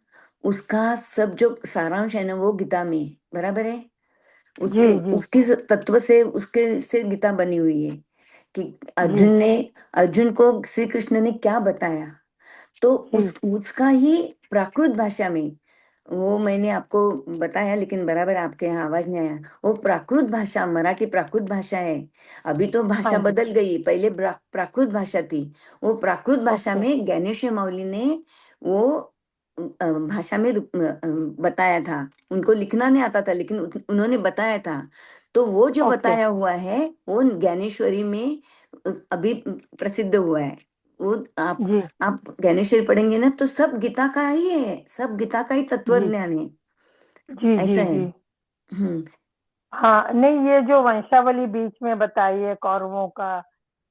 उसका सब जो सारांश है ना वो गीता में है, बराबर है. जी उसके जी उसके तत्व से उसके से गीता बनी हुई है कि जी अर्जुन को श्री कृष्ण ने क्या बताया. तो जी उसका ही प्राकृत भाषा में, वो मैंने आपको बताया लेकिन बराबर आपके यहाँ आवाज नहीं आया. वो प्राकृत भाषा, मराठी प्राकृत भाषा है. अभी तो हाँ भाषा जी। बदल गई, पहले प्राकृत भाषा थी. वो प्राकृत भाषा ओके में ज्ञानेश्वर माउली ने वो भाषा में बताया था. उनको लिखना नहीं आता था लेकिन उन्होंने बताया था. तो वो जो ओके बताया हुआ है वो ज्ञानेश्वरी में अभी प्रसिद्ध हुआ है. वो जी आप ज्ञानेश्वरी पढ़ेंगे ना तो सब गीता का ही है, सब गीता का ही तत्व जी ज्ञान है. जी ऐसा जी है. जी। हम्म. हाँ, नहीं, ये जो वंशावली बीच में बताई है कौरवों का,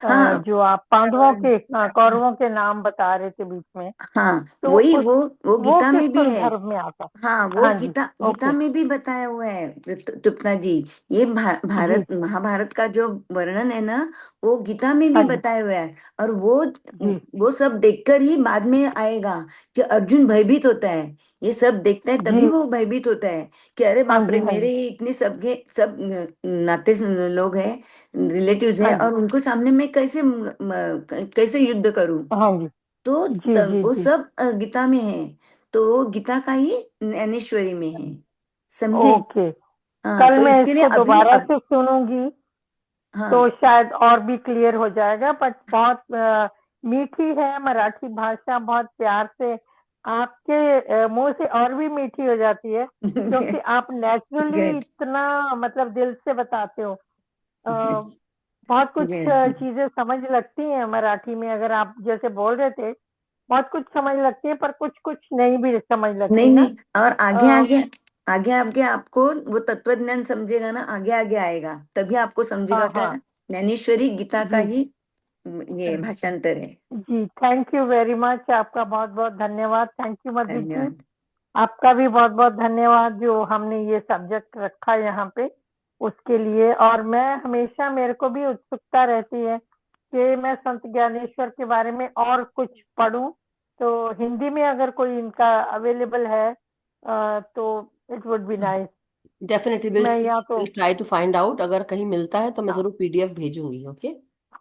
हाँ जो आप पांडवों के कौरवों के नाम बता रहे थे बीच में, हाँ, तो वही उस वो वो गीता किस में भी है. संदर्भ में आता। हाँ, वो हाँ जी। गीता गीता ओके। में भी बताया हुआ है तुपना जी. ये जी भारत महाभारत का जो वर्णन है ना, वो गीता में भी हाँ जी बताया हुआ है. और जी वो सब देखकर ही बाद में आएगा कि अर्जुन भयभीत होता है. ये सब देखता है तभी जी। वो भयभीत होता है कि अरे हाँ बाप रे, जी हाँ मेरे जी ही इतने सब नाते लोग हैं, रिलेटिव्स हाँ हैं, जी और उनको सामने मैं कैसे युद्ध करूं. हाँ जी तो जी जी वो जी। सब गीता में है. तो वो गीता का ही ज्ञानेश्वरी में है. समझे? ओके, हाँ, कल तो मैं इसके लिए इसको अभी दोबारा से सुनूंगी तो हाँ. शायद और भी क्लियर हो जाएगा। बट बहुत मीठी है मराठी भाषा, बहुत प्यार से आपके मुंह से और भी मीठी हो जाती है, क्योंकि आप नेचुरली ग्रेट. इतना मतलब दिल से बताते हो। बहुत कुछ ग्रेट. चीजें समझ लगती हैं मराठी में, अगर आप जैसे बोल रहे थे बहुत कुछ समझ लगती है, पर कुछ कुछ नहीं भी समझ नहीं लगती ना। नहीं, और आगे अ, आगे आगे आगे आपको वो तत्व ज्ञान समझेगा ना, आगे आगे आएगा तभी आपको समझेगा हाँ क्या हाँ ज्ञानेश्वरी गीता का जी ही ये भाषांतर है. जी। थैंक यू वेरी मच, आपका बहुत बहुत धन्यवाद। थैंक यू मधु जी, धन्यवाद. आपका भी बहुत बहुत धन्यवाद जो हमने ये सब्जेक्ट रखा यहाँ पे उसके लिए। और मैं हमेशा, मेरे को भी उत्सुकता रहती है कि मैं संत ज्ञानेश्वर के बारे में और कुछ पढूं। तो हिंदी में अगर कोई इनका अवेलेबल है तो it would be nice. Definitely will मैं सी, यहाँ तो will try to find out. अगर कहीं मिलता है तो मैं जरूर पीडीएफ भेजूंगी। ओके।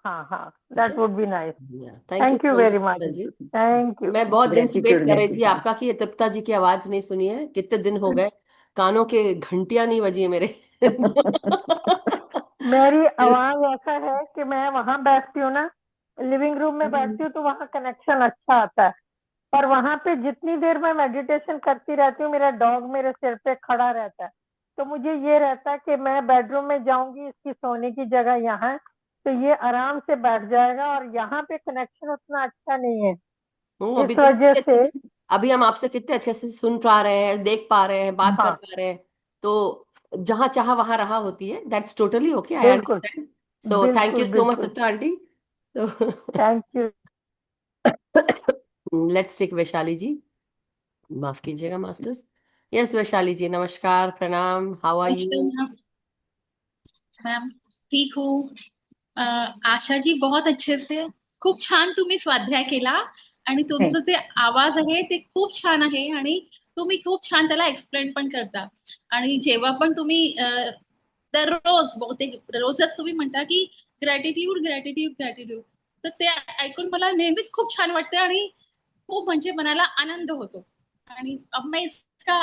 हाँ हाँ, okay. That would be nice. Thank you thank you so much very much. जी। Thank you. मैं बहुत दिन से वेट ग्रेटिट्यूड कर रही थी ग्रेटिट्यूड। आपका कि ये तृप्ता जी की आवाज नहीं सुनी है, कितने दिन हो गए, कानों के घंटियां नहीं बजी है मेरे। मेरी आवाज ऐसा है कि मैं वहां बैठती हूँ ना, लिविंग रूम में बैठती हूँ तो वहां कनेक्शन अच्छा आता है। पर वहां पे जितनी देर मैं मेडिटेशन करती रहती हूँ, मेरा डॉग मेरे सिर पे खड़ा रहता है। तो मुझे ये रहता है कि मैं बेडरूम में जाऊंगी, इसकी सोने की जगह यहाँ है, तो ये आराम से बैठ जाएगा, और यहाँ पे कनेक्शन उतना अच्छा नहीं है, अभी इस देखो वजह कितने से। अच्छे से, अभी हम आपसे कितने अच्छे से सुन पा रहे हैं, देख पा रहे हैं, बात कर हाँ, पा रहे हैं। तो जहां चाह वहां रहा होती है, दैट्स टोटली ओके, आई बिल्कुल अंडरस्टैंड। सो थैंक बिल्कुल यू सो मच बिल्कुल। Satta aunty. Thank you. Let's take Vaishali ji. माफ कीजिएगा मास्टर्स। यस वैशाली जी, नमस्कार, प्रणाम, हाउ आर नमस्कार यू? मैम। मैम ठीक हूँ. आशा जी बहुत अच्छे ते खूप छान तुम्ही स्वाध्याय केला आणि तुमचं ते आवाज आहे ते खूप छान आहे आणि तुम्ही खूप छान त्याला एक्सप्लेन पण करता. आणि जेव्हा पण तुम्ही दररोज बहुतेक रोजच तुम्ही म्हणता की ग्रॅटिट्यूड ग्रॅटिट्यूड ग्रॅटिट्यूड, तर ते ऐकून मला नेहमीच खूप छान वाटते आणि खूप म्हणजे मनाला आनंद होतो. आणि अब मैं इसका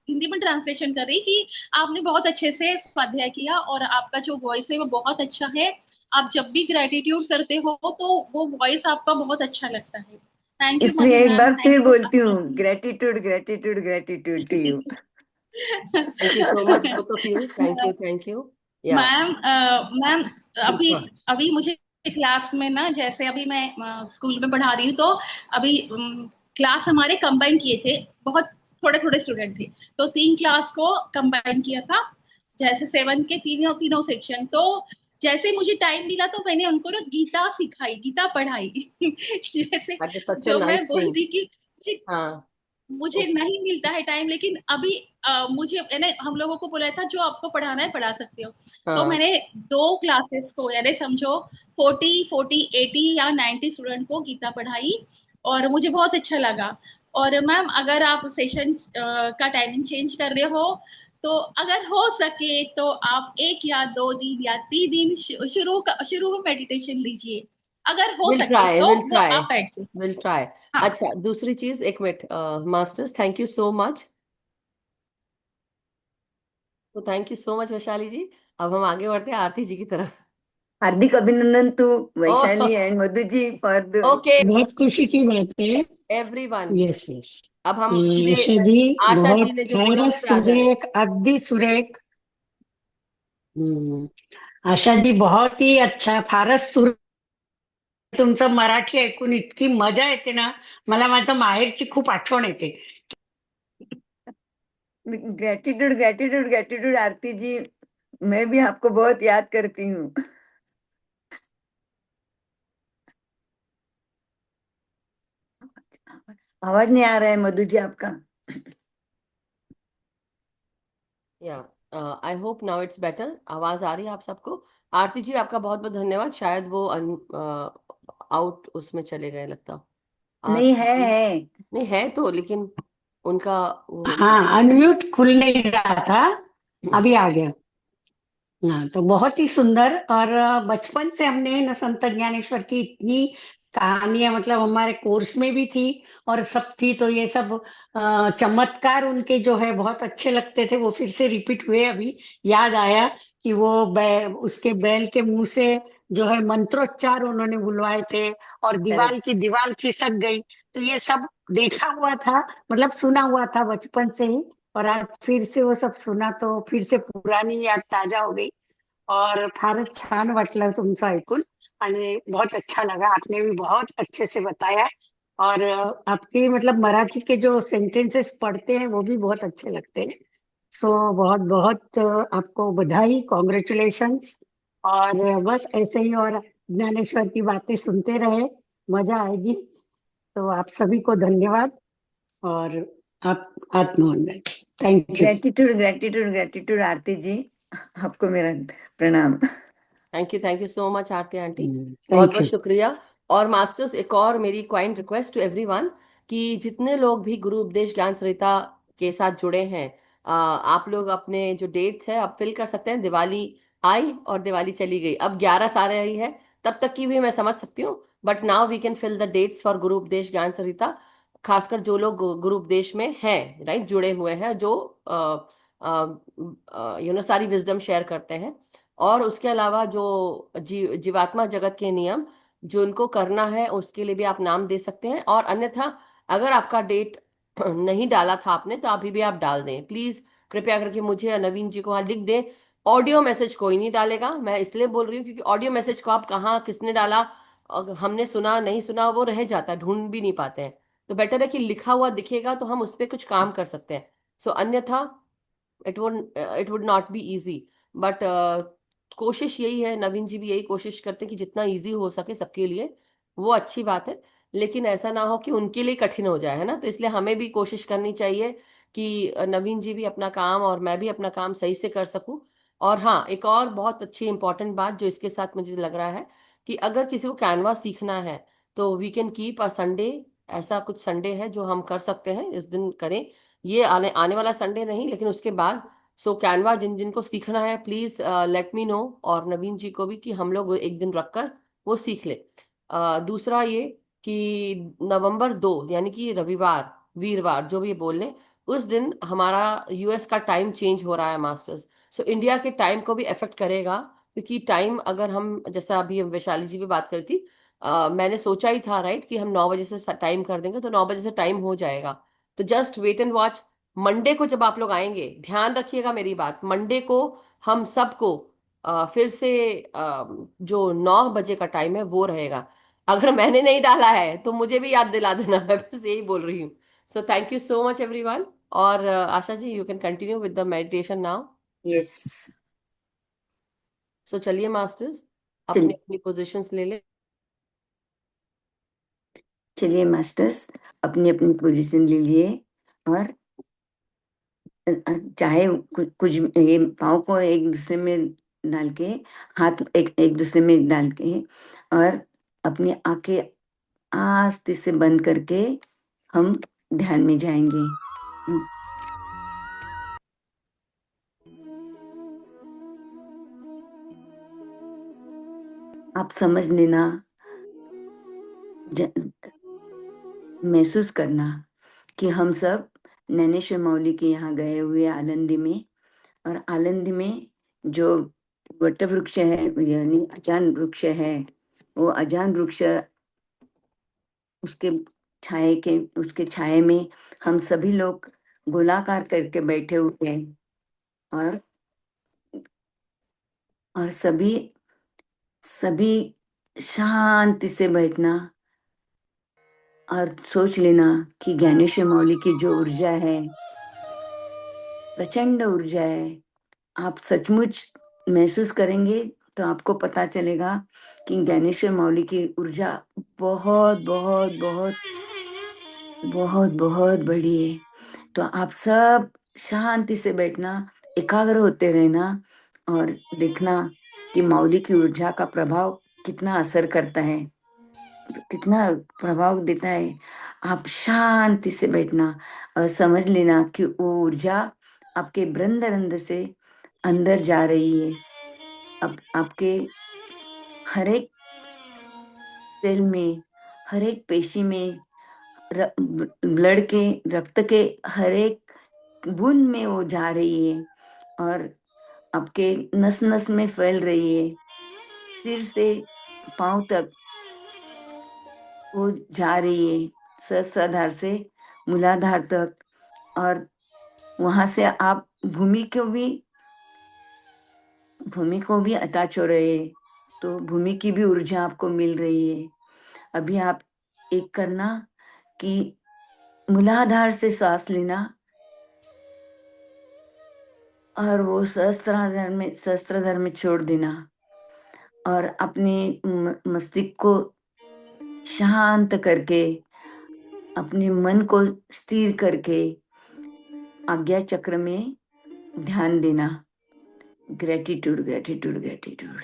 हिंदी में ट्रांसलेशन कर रही कि आपने बहुत अच्छे से स्वाध्याय किया और आपका जो वॉइस है वो बहुत अच्छा है. आप जब भी ग्रेटिट्यूड करते हो तो वो वॉइस आपका बहुत अच्छा लगता है. थैंक यू इसलिए मधु एक मैम, बार थैंक फिर यू. बोलती हूँ, gratitude gratitude gratitude to you. Thank you so much both of you, thank you thank you. या मैम मैम अभी अभी मुझे क्लास में ना, जैसे अभी मैं स्कूल में पढ़ा रही हूँ, तो अभी क्लास हमारे कंबाइन किए थे, बहुत थोड़े थोड़े स्टूडेंट थे, तो 3 क्लास को कंबाइन किया था, जैसे 7 के तीनों तीनों सेक्शन. तो जैसे मुझे टाइम मिला तो मैंने उनको ना गीता सिखाई, गीता पढ़ाई. जैसे दैट इज सच अ जो मैं नाइस थिंग। बोलती कि हाँ। मुझे नहीं मिलता है टाइम, लेकिन अभी मुझे मैंने हम लोगों को बोला था जो आपको पढ़ाना है पढ़ा सकते हो. तो हाँ। मैंने 2 क्लासेस को, यानी समझो 40 40 80 या 90 स्टूडेंट को गीता पढ़ाई, और मुझे बहुत अच्छा लगा. और मैम अगर आप सेशन का टाइमिंग चेंज कर रहे हो, तो अगर हो सके तो आप 1 या 2 दिन या 3 दिन शुरू में मेडिटेशन लीजिए, अगर हो विल सके ट्राई तो विल वो ट्राई आप बैठ जाइए. Will try. हाँ. अच्छा, दूसरी चीज, एक minute masters, thank you so much. तो thank you so much Vaishali ji. अब हम आगे बढ़ते हैं आरती जी की तरफ। हार्दिक अभिनंदन to oh, Vaishali and Madhu ji for the. Okay बहुत खुशी की बात है. एवरीवन। Yes yes. अब हम सीधे आशा जी आशा जी बहुत ने जो बोला उस फारच पे आ जाए। सुरेख, अगदी सुरेख. हम्म, आशा जी बहुत ही अच्छा, फारच सुरेख. तुमचं मराठी ऐकून इतकी मजा येते ना, मला माझ्या माहेरची खूप आठवण येते. ग्रेटिट्यूड ग्रेटिट्यूड ग्रेटिट्यूड आरती जी, मैं भी आपको बहुत याद करती हूँ। आवाज नहीं आ रहा है मधु जी आपका। या I hope now it's better, आवाज आ रही है आप सबको? आरती जी आपका बहुत बहुत धन्यवाद, शायद वो आउट उसमें चले गए लगता। नहीं आरती है जी है। नहीं है तो, लेकिन उनका हाँ, अनम्यूट खुल नहीं रहा था, अभी आ गया. हाँ, तो बहुत ही सुंदर. और बचपन से हमने न संत ज्ञानेश्वर की इतनी कहानियां, मतलब हमारे कोर्स में भी थी और सब थी, तो ये सब चमत्कार उनके जो है बहुत अच्छे लगते थे. वो फिर से रिपीट हुए अभी, याद आया कि वो उसके बैल के मुंह से जो है मंत्रोच्चार उन्होंने बुलवाए थे, और करेक्ट। दीवार खिसक गई. तो ये सब देखा हुआ था, मतलब सुना हुआ था बचपन से ही. और आज फिर से वो सब सुना तो फिर से पुरानी याद ताजा हो गई. और फारच छान वाटलं तुमचं ऐकून, आणि बहुत अच्छा लगा. आपने भी बहुत अच्छे से बताया. और आपके मतलब मराठी के जो सेंटेंसेस पढ़ते हैं वो भी बहुत अच्छे लगते हैं. सो बहुत बहुत आपको बधाई, कॉन्ग्रेचुलेशंस. और बस ऐसे ही और ज्ञानेश्वर की बातें सुनते रहे, मजा आएगी. तो आप सभी को धन्यवाद. और आप आत्मवंदन. Thank you. Gratitude gratitude gratitude Aarti ji, आपको मेरा प्रणाम। Thank you so much Aarti aunty, बहुत थैंक बहुत यू. शुक्रिया। और मास्टर्स, एक और मेरी क्वाइंट रिक्वेस्ट टू एवरीवन कि जितने लोग भी गुरु उपदेश ज्ञान सरिता के साथ जुड़े हैं, आप लोग अपने जो डेट्स है आप फिल कर सकते हैं। दिवाली आई और दिवाली चली गई, अब 11 आ रही है, तब तक की भी मैं समझ सकती हूँ, but now we can fill the dates for गुरु उपदेश ज्ञान सरिता, खासकर जो लोग गुरु उपदेश में हैं, राइट, जुड़े हुए हैं, जो सारी विजडम शेयर करते हैं। और उसके अलावा जो जीवात्मा जगत के नियम जो उनको करना है, उसके लिए भी आप नाम दे सकते हैं। और अन्यथा अगर आपका डेट नहीं डाला था आपने, तो अभी भी आप डाल दें प्लीज, कृपया करके मुझे या नवीन जी को वहां लिख दें। ऑडियो मैसेज कोई नहीं डालेगा, मैं इसलिए बोल रही हूँ क्योंकि ऑडियो मैसेज को आप कहाँ किसने डाला, हमने सुना नहीं सुना, वो रह जाता है, ढूंढ भी नहीं पाते हैं। तो बेटर है कि लिखा हुआ दिखेगा तो हम उस पर कुछ काम कर सकते हैं। सो अन्यथा it would not be easy. But कोशिश यही है, नवीन जी भी यही कोशिश करते हैं कि जितना इजी हो सके सबके लिए, वो अच्छी बात है। लेकिन ऐसा ना हो कि उनके लिए कठिन हो जाए, है ना। तो इसलिए हमें भी कोशिश करनी चाहिए कि नवीन जी भी अपना काम और मैं भी अपना काम सही से कर सकूं। और हाँ, एक और बहुत अच्छी इंपॉर्टेंट बात जो इसके साथ मुझे लग रहा है कि अगर किसी को कैनवा सीखना है तो we can keep a Sunday, ऐसा कुछ संडे है जो हम कर सकते हैं, इस दिन करें। ये आने आने वाला संडे नहीं, लेकिन उसके बाद। सो कैनवा जिन जिनको सीखना है प्लीज लेट मी नो, और नवीन जी को भी, कि हम लोग एक दिन रखकर वो सीख ले। दूसरा ये कि नवंबर 2 यानी कि रविवार वीरवार जो भी बोल लें, उस दिन हमारा यूएस का टाइम चेंज हो रहा है मास्टर्स। सो इंडिया के टाइम को भी अफेक्ट करेगा, क्योंकि टाइम अगर हम, जैसा अभी हम वैशाली जी भी बात करी थी, मैंने सोचा ही था राइट कि हम 9 बजे से टाइम कर देंगे, तो 9 बजे से टाइम हो जाएगा। तो just wait and watch. Monday को जब आप लोग आएंगे, ध्यान रखिएगा मेरी बात, मंडे को हम सबको फिर से जो 9 बजे का टाइम है वो रहेगा। अगर मैंने नहीं डाला है तो मुझे भी याद दिला देना, मैं बस यही बोल रही हूँ। So thank you so much everyone. और Asha ji, you can continue with the meditation now. Yes. So चलिए मास्टर्स, अपनी चलिए अपनी पोजीशंस ले ले। चलिए मास्टर्स, अपनी अपनी पोजीशन लीजिए और चाहे कुछ ये पाँव को एक दूसरे में डाल के, हाथ एक एक दूसरे में डाल के, और अपनी आंखें आस्ते से बंद करके हम ध्यान में जाएंगे। आप समझ लेना, महसूस करना कि हम सब नैनेश्वर मौली के यहाँ गए हुए आलंदी में, और आलंदी में जो वट वृक्ष है यानी अजान वृक्ष है, वो अजान वृक्ष, उसके उसके छाये में हम सभी लोग गोलाकार करके बैठे हुए हैं। और सभी सभी शांति से बैठना और सोच लेना कि ज्ञानेश्वर मौली की जो ऊर्जा है, प्रचंड ऊर्जा है। आप सचमुच महसूस करेंगे तो आपको पता चलेगा कि ज्ञानेश्वर मौली की ऊर्जा बहुत बहुत बहुत बहुत बहुत बड़ी है। तो आप सब शांति से बैठना, एकाग्र होते रहना और देखना कि मौली की ऊर्जा का प्रभाव कितना असर करता है, कितना प्रभाव देता है। आप शांति से बैठना और समझ लेना कि वो ऊर्जा आपके बृंद रंध्र से अंदर जा रही है। अब आपके हर एक सेल में, हर एक पेशी में, ब्लड के, रक्त के हर एक बूंद में वो जा रही है और आपके नस नस में फैल रही है। सिर से पांव तक वो जा रही है, सहस्त्राधार से मूलाधार तक। और वहां से आप भूमि को भी अटैच हो रहे हैं, तो भूमि की भी ऊर्जा आपको मिल रही है। अभी आप एक करना कि मूलाधार से सांस लेना और वो सहस्त्राधार में छोड़ देना, और अपने मस्तिष्क को शांत करके, अपने मन को स्थिर करके आज्ञा चक्र में ध्यान देना। Gratitude gratitude gratitude.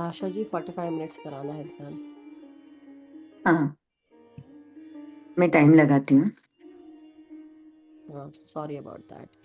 Asha ji 45 minutes कराना है ध्यान। हाँ, मैं टाइम लगाती हूँ। हाँ, सॉरी अबाउट दैट।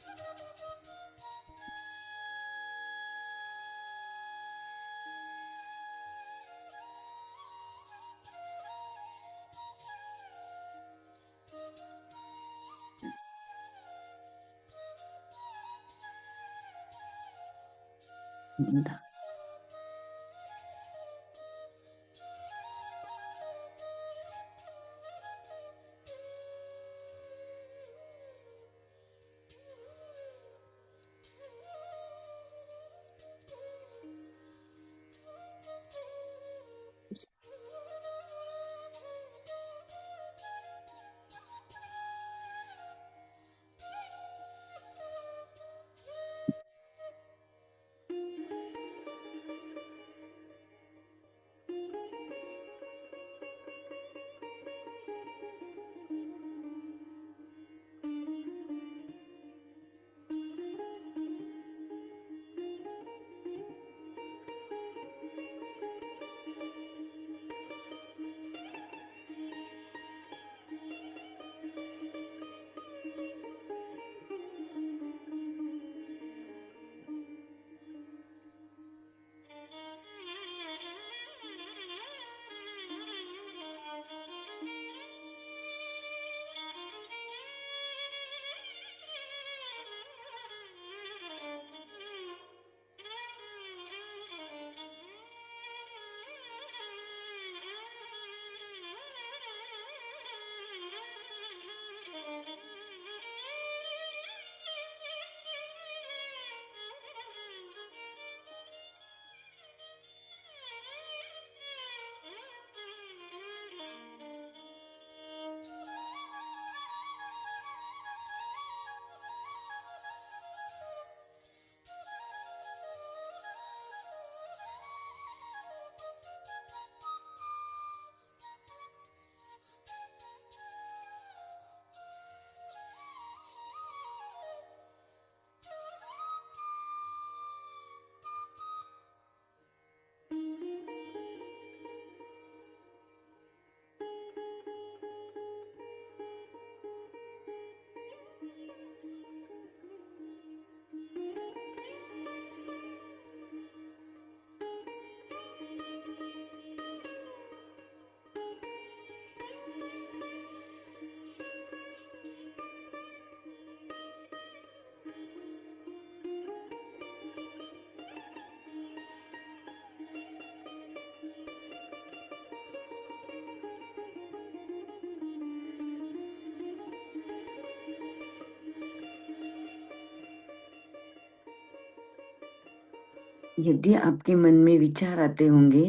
यदि आपके मन में विचार आते होंगे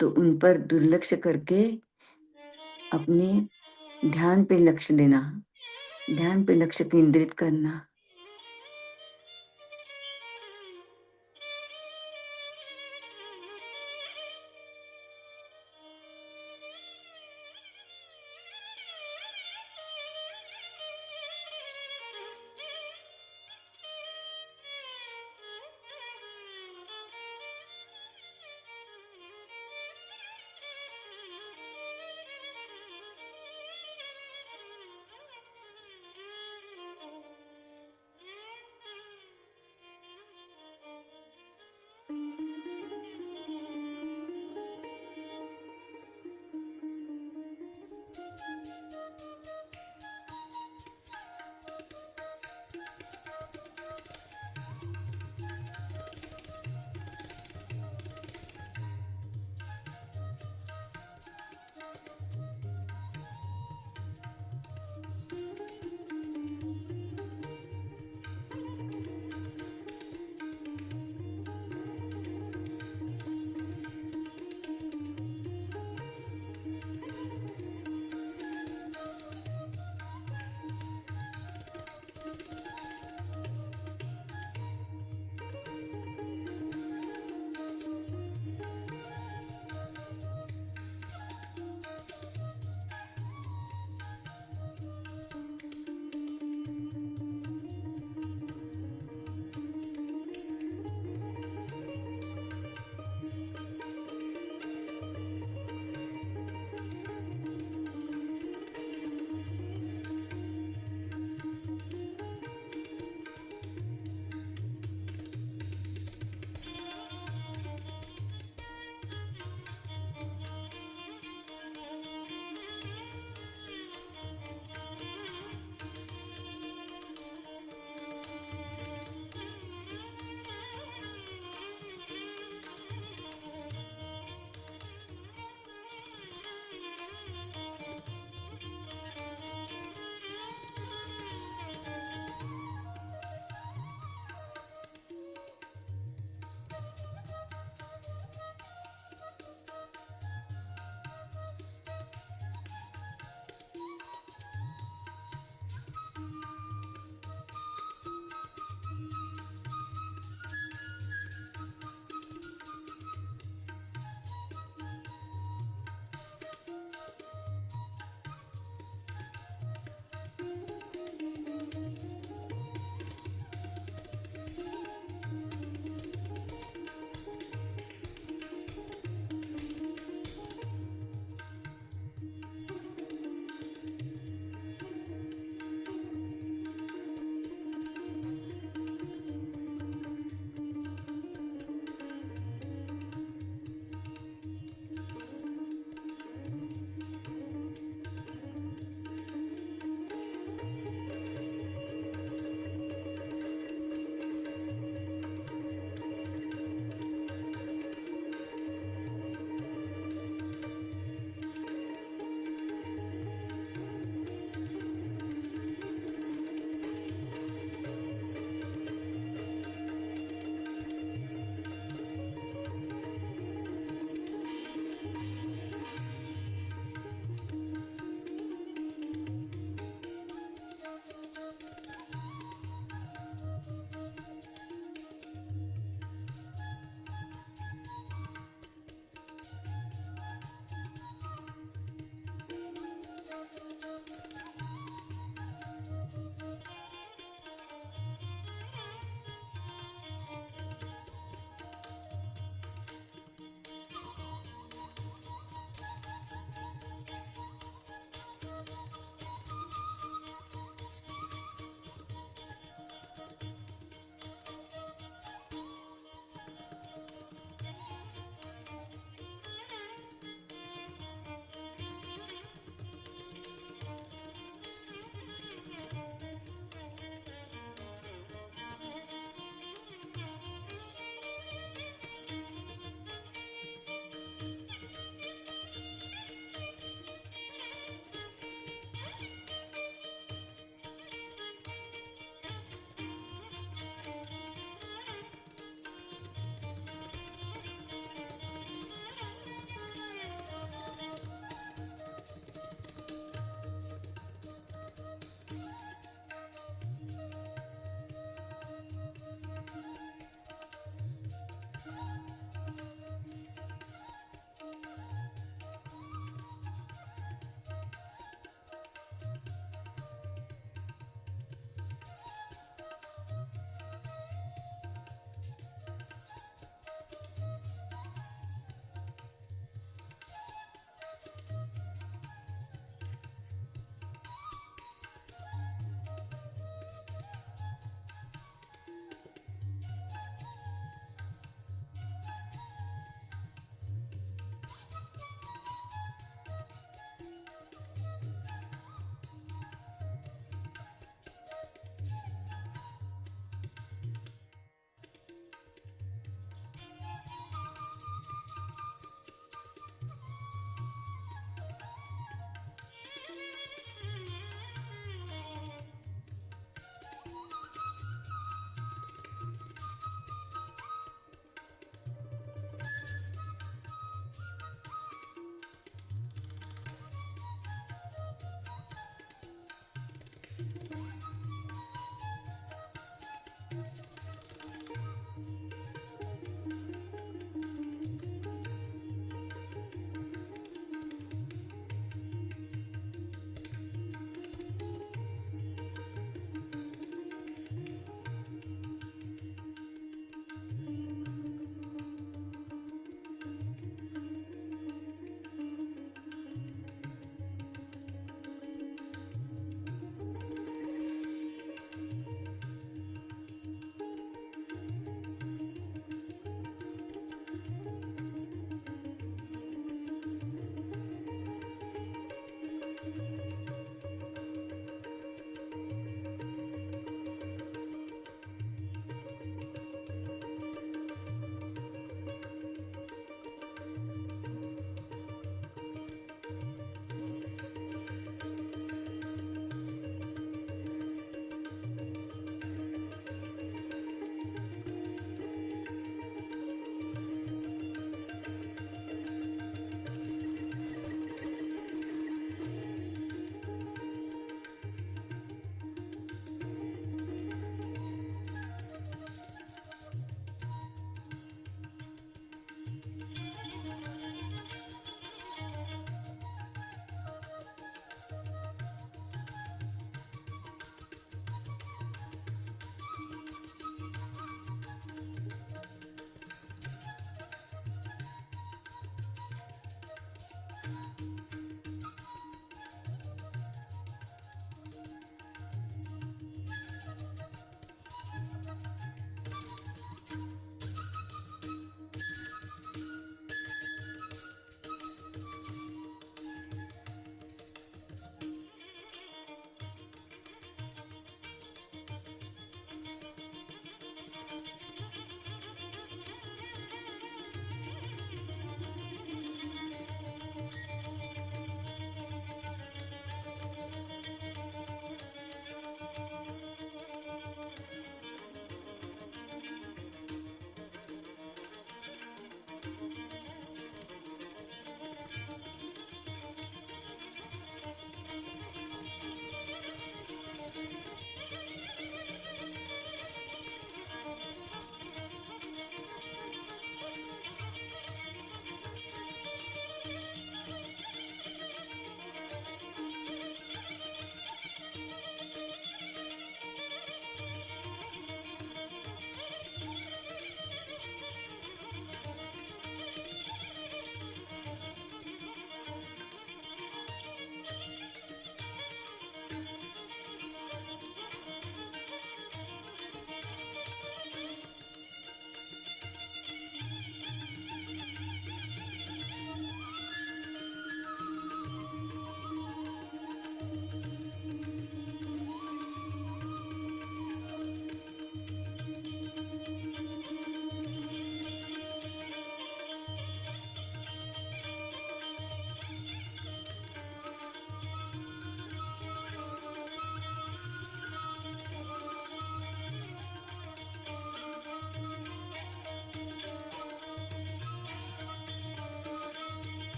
तो उन पर दुर्लक्ष्य करके अपने ध्यान पे लक्ष्य देना, ध्यान पे लक्ष्य केंद्रित करना।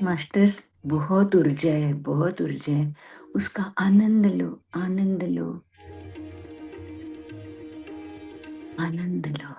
मास्टर्स, बहुत ऊर्जा है, बहुत ऊर्जा है। उसका आनंद लो, आनंद लो, आनंद लो।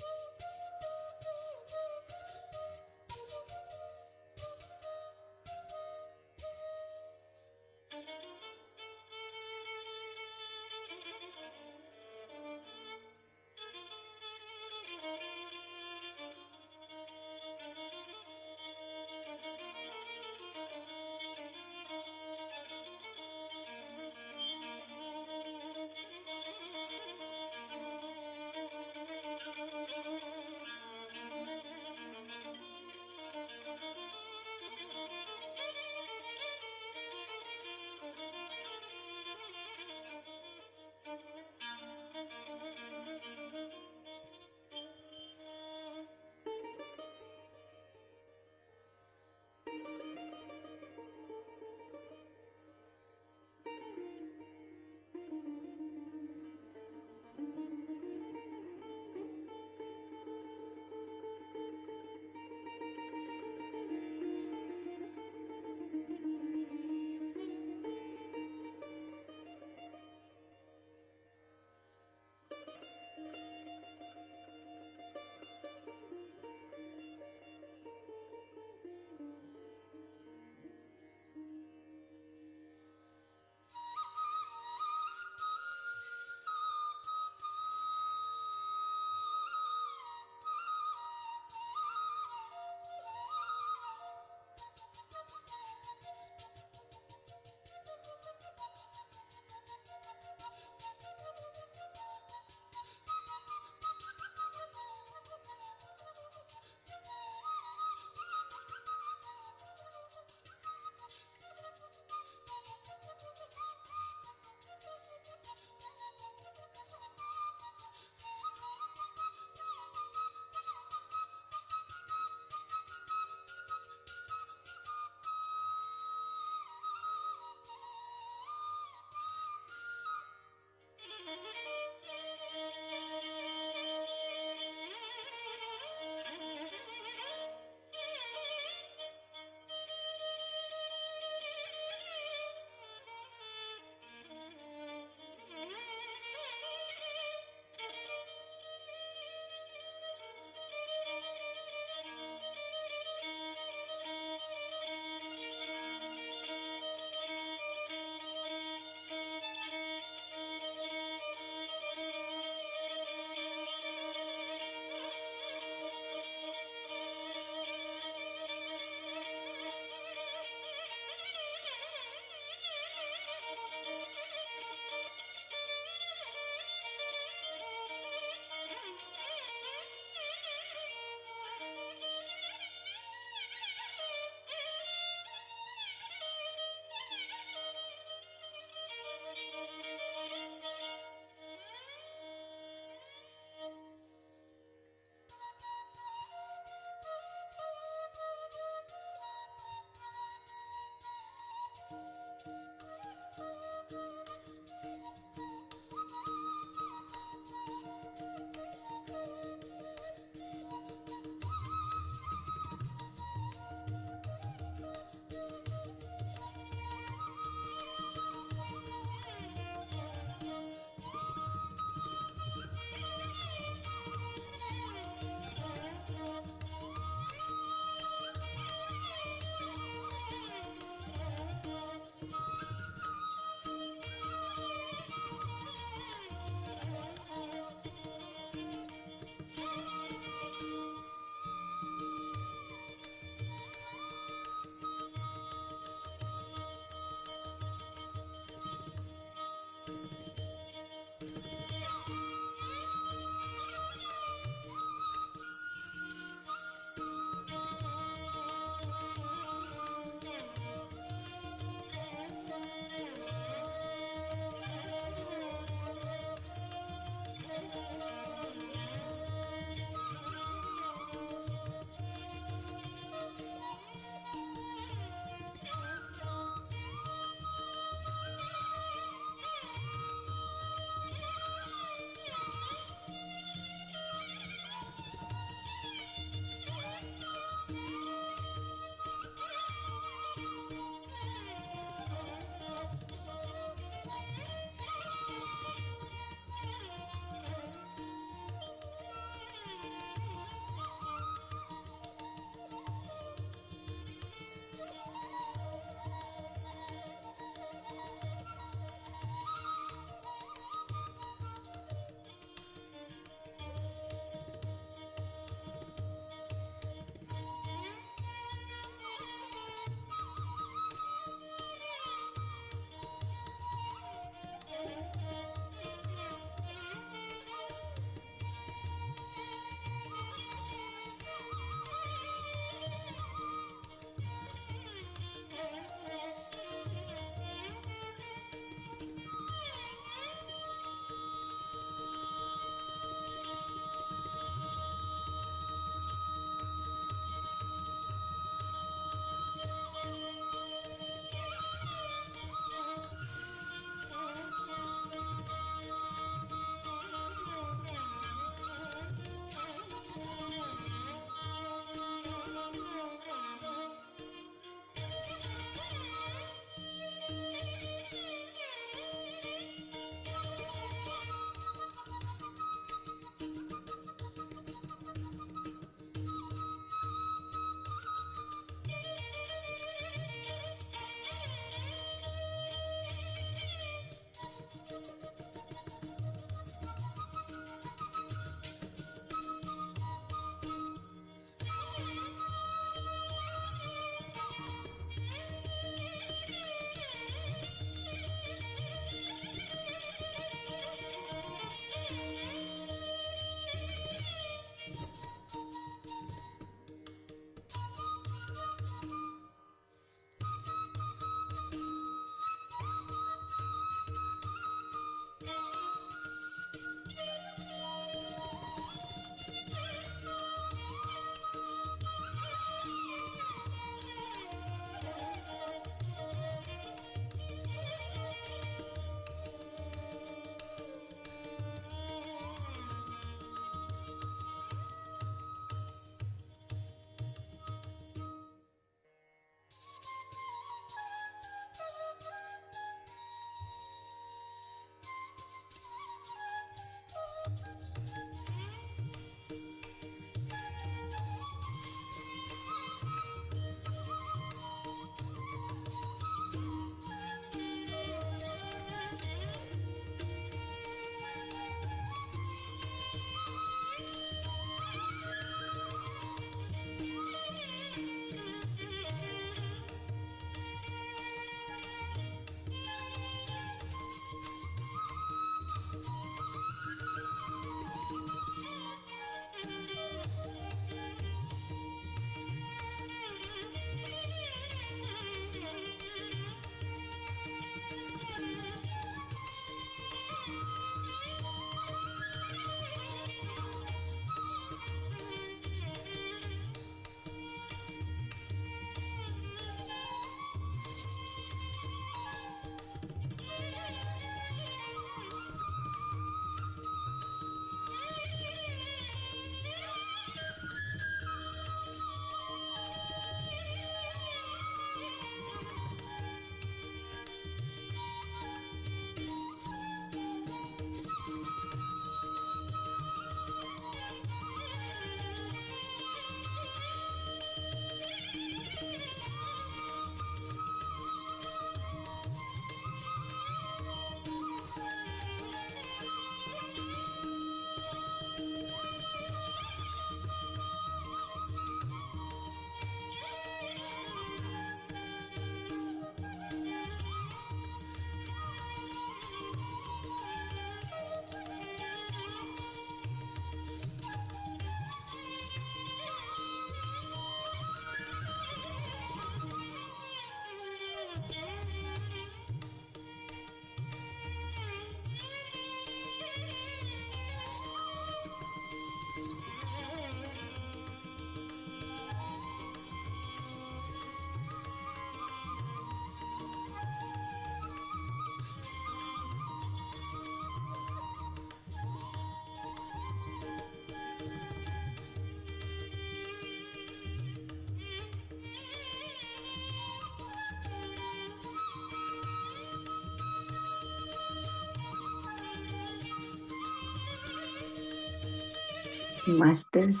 मास्टर्स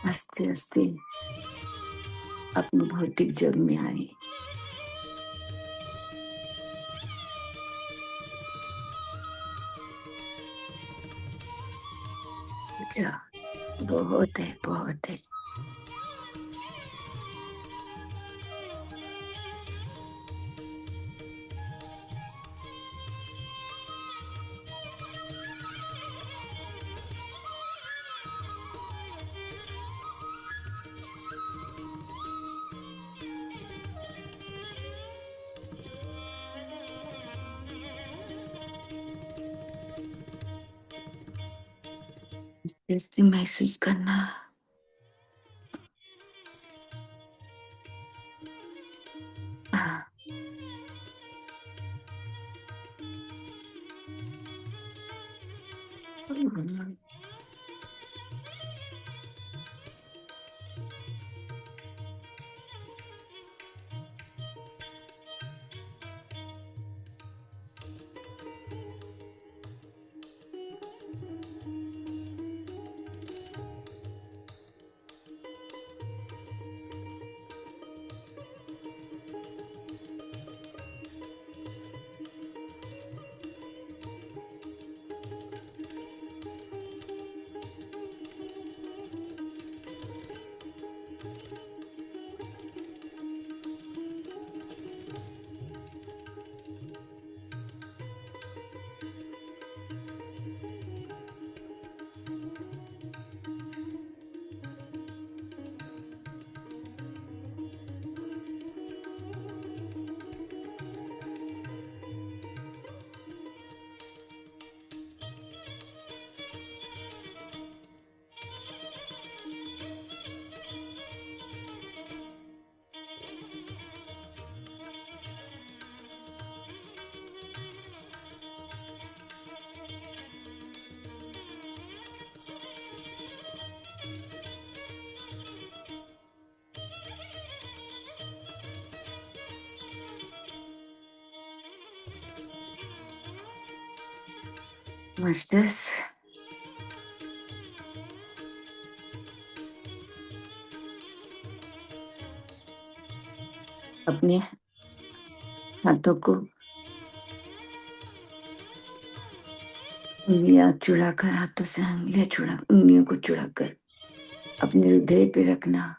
आस्ते आस्ते अपने भौतिक जग में आए। अच्छा, बहुत है, बहुत है। आस्ते महसूस करना। हाँ, मास्टर्स अपने हाथों को उंगलियां चुड़ाकर, हाथों से उंगलियां चुड़ा, उंगलियों को चुड़ाकर अपने हृदय पे रखना।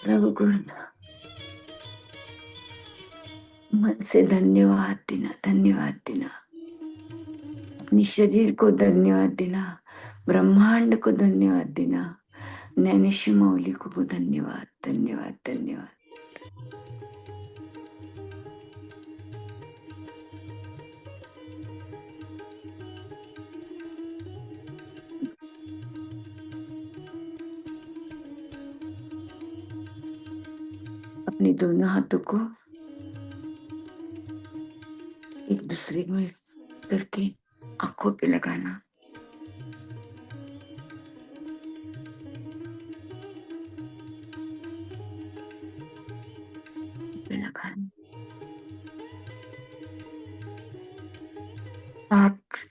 प्रभु को मन से धन्यवाद देना, धन्यवाद देना। अपने शरीर को धन्यवाद देना, ब्रह्मांड को धन्यवाद देना, नैनेशी मौली को धन्यवाद, धन्यवाद, धन्यवाद। अपने दोनों हाथों को एक दूसरे में करके आंखों पे लगाना, पे लगाना। 5,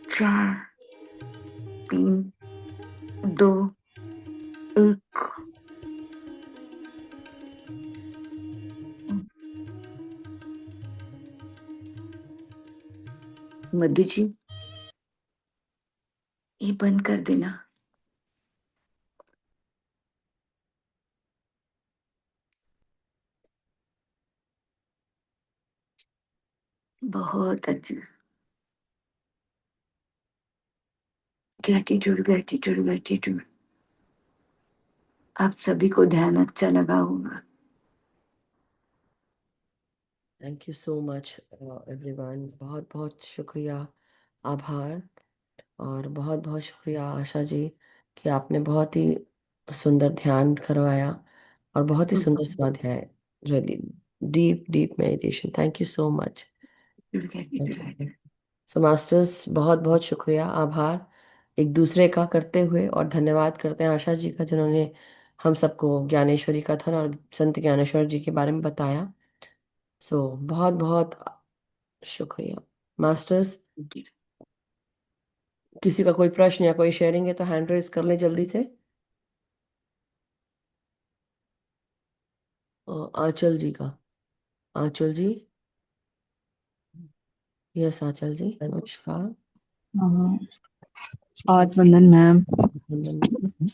4, 3, 2, 1। मधु जी, ये बंद कर देना। बहुत अच्छी। Gratitude, gratitude, gratitude. आप सभी को ध्यान अच्छा लगा होगा। Thank you so much everyone. बहुत बहुत शुक्रिया, आभार। और बहुत बहुत शुक्रिया आशा जी कि आपने बहुत ही सुंदर ध्यान करवाया और बहुत ही सुंदर स्वाध्याय। Really deep deep meditation. Thank you so much. Gratitude. So masters, बहुत बहुत शुक्रिया, आभार एक दूसरे का करते हुए। और धन्यवाद करते हैं आशा जी का, जिन्होंने हम सबको ज्ञानेश्वरी कथन और संत ज्ञानेश्वर जी के बारे में बताया। सो बहुत बहुत शुक्रिया। मास्टर्स, किसी का कोई प्रश्न या कोई शेयरिंग है तो हैंड रेज कर ले जल्दी से। आंचल जी का, आंचल जी, यस आंचल जी, नमस्कार। आज वंदन मैम, वंदन,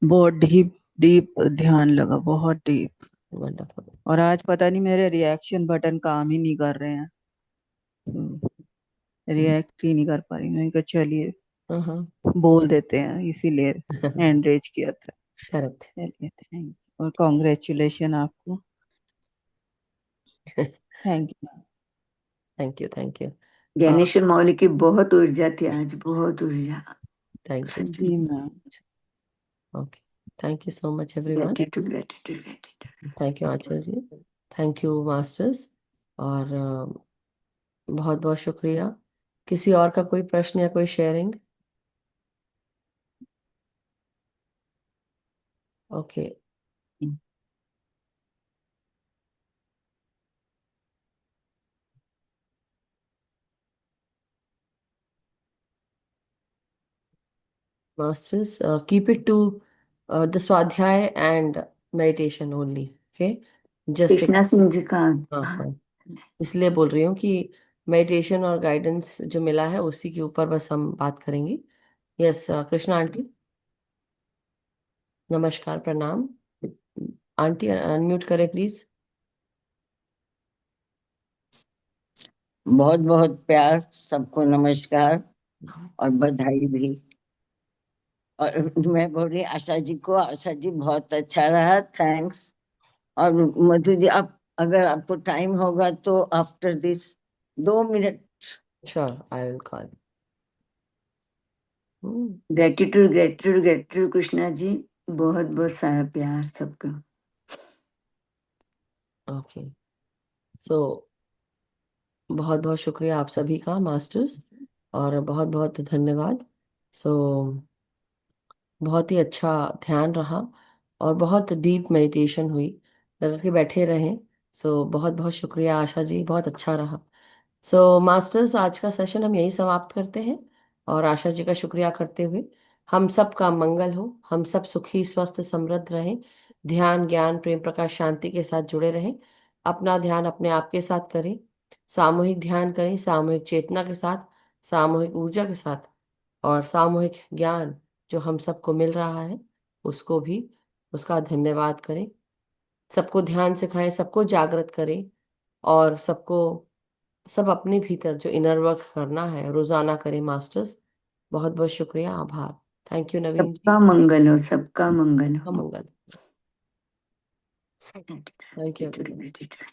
बहुत डीप डीप ध्यान लगा, बहुत डीप। वंडरफुल। और आज पता नहीं मेरे रिएक्शन बटन काम ही नहीं कर रहे हैं, रिएक्ट ही नहीं कर पा रही। मैंने कहा चलिए हाँ बोल देते हैं, इसीलिए हैंड रेज किया था। करेक्ट। चलिए, थैंक यू और कॉन्ग्रेचुलेशन आपको। Thank you. Thank you, thank you, Gyaneshwar Mauli की बहुत ऊर्जा थी आज, बहुत ऊर्जा। Thank you. जी ma'am. Okay, thank you so much everyone. Gratitude gratitude gratitude. Thank you Aanchal ji, thank you masters, और बहुत बहुत शुक्रिया। किसी और का कोई प्रश्न या कोई sharing? Okay, masters, keep it to the swadhyay and meditation only. Okay, just Krishna Singh ji का। हाँ हाँ, हाँ, इसलिए बोल रही हूँ कि मेडिटेशन और गाइडेंस जो मिला है उसी के ऊपर बस हम बात करेंगे। यस कृष्णा आंटी, नमस्कार, प्रणाम। आंटी अनम्यूट करें प्लीज। बहुत बहुत प्यार, सबको नमस्कार और बधाई भी। और मैं बोल रही आशा जी को, आशा जी बहुत अच्छा रहा, थैंक्स। और मधु जी, आप अगर आपको टाइम होगा तो after this 2 minute. Sure, I will call. Gratitude gratitude gratitude Krishna ji, बहुत बहुत सारा प्यार सबका। ओके, सो बहुत बहुत शुक्रिया आप सभी का मास्टर्स, और बहुत बहुत धन्यवाद। सो बहुत ही अच्छा ध्यान रहा और बहुत डीप मेडिटेशन हुई, लगा कि बैठे रहें। सो बहुत बहुत शुक्रिया आशा जी, बहुत अच्छा रहा। सो मास्टर्स, आज का सेशन हम यही समाप्त करते हैं, और आशा जी का शुक्रिया करते हुए हम सब का मंगल हो, हम सब सुखी स्वस्थ समृद्ध रहें, ध्यान ज्ञान प्रेम प्रकाश शांति के साथ जुड़े रहें, अपना ध्यान अपने आप के साथ करें, सामूहिक ध्यान करें, सामूहिक चेतना के साथ, सामूहिक ऊर्जा के साथ, और सामूहिक ज्ञान जो हम सबको मिल रहा है उसको भी, उसका धन्यवाद करें, सबको ध्यान सिखाएं, सबको जागृत करें, और सबको, सब अपने भीतर जो इनर वर्क करना है रोजाना करें मास्टर्स। बहुत बहुत शुक्रिया, आभार। Thank you Naveen ji. सबका मंगल हो, सबका मंगल हो। मंगल। Thank you. Gratitude gratitude.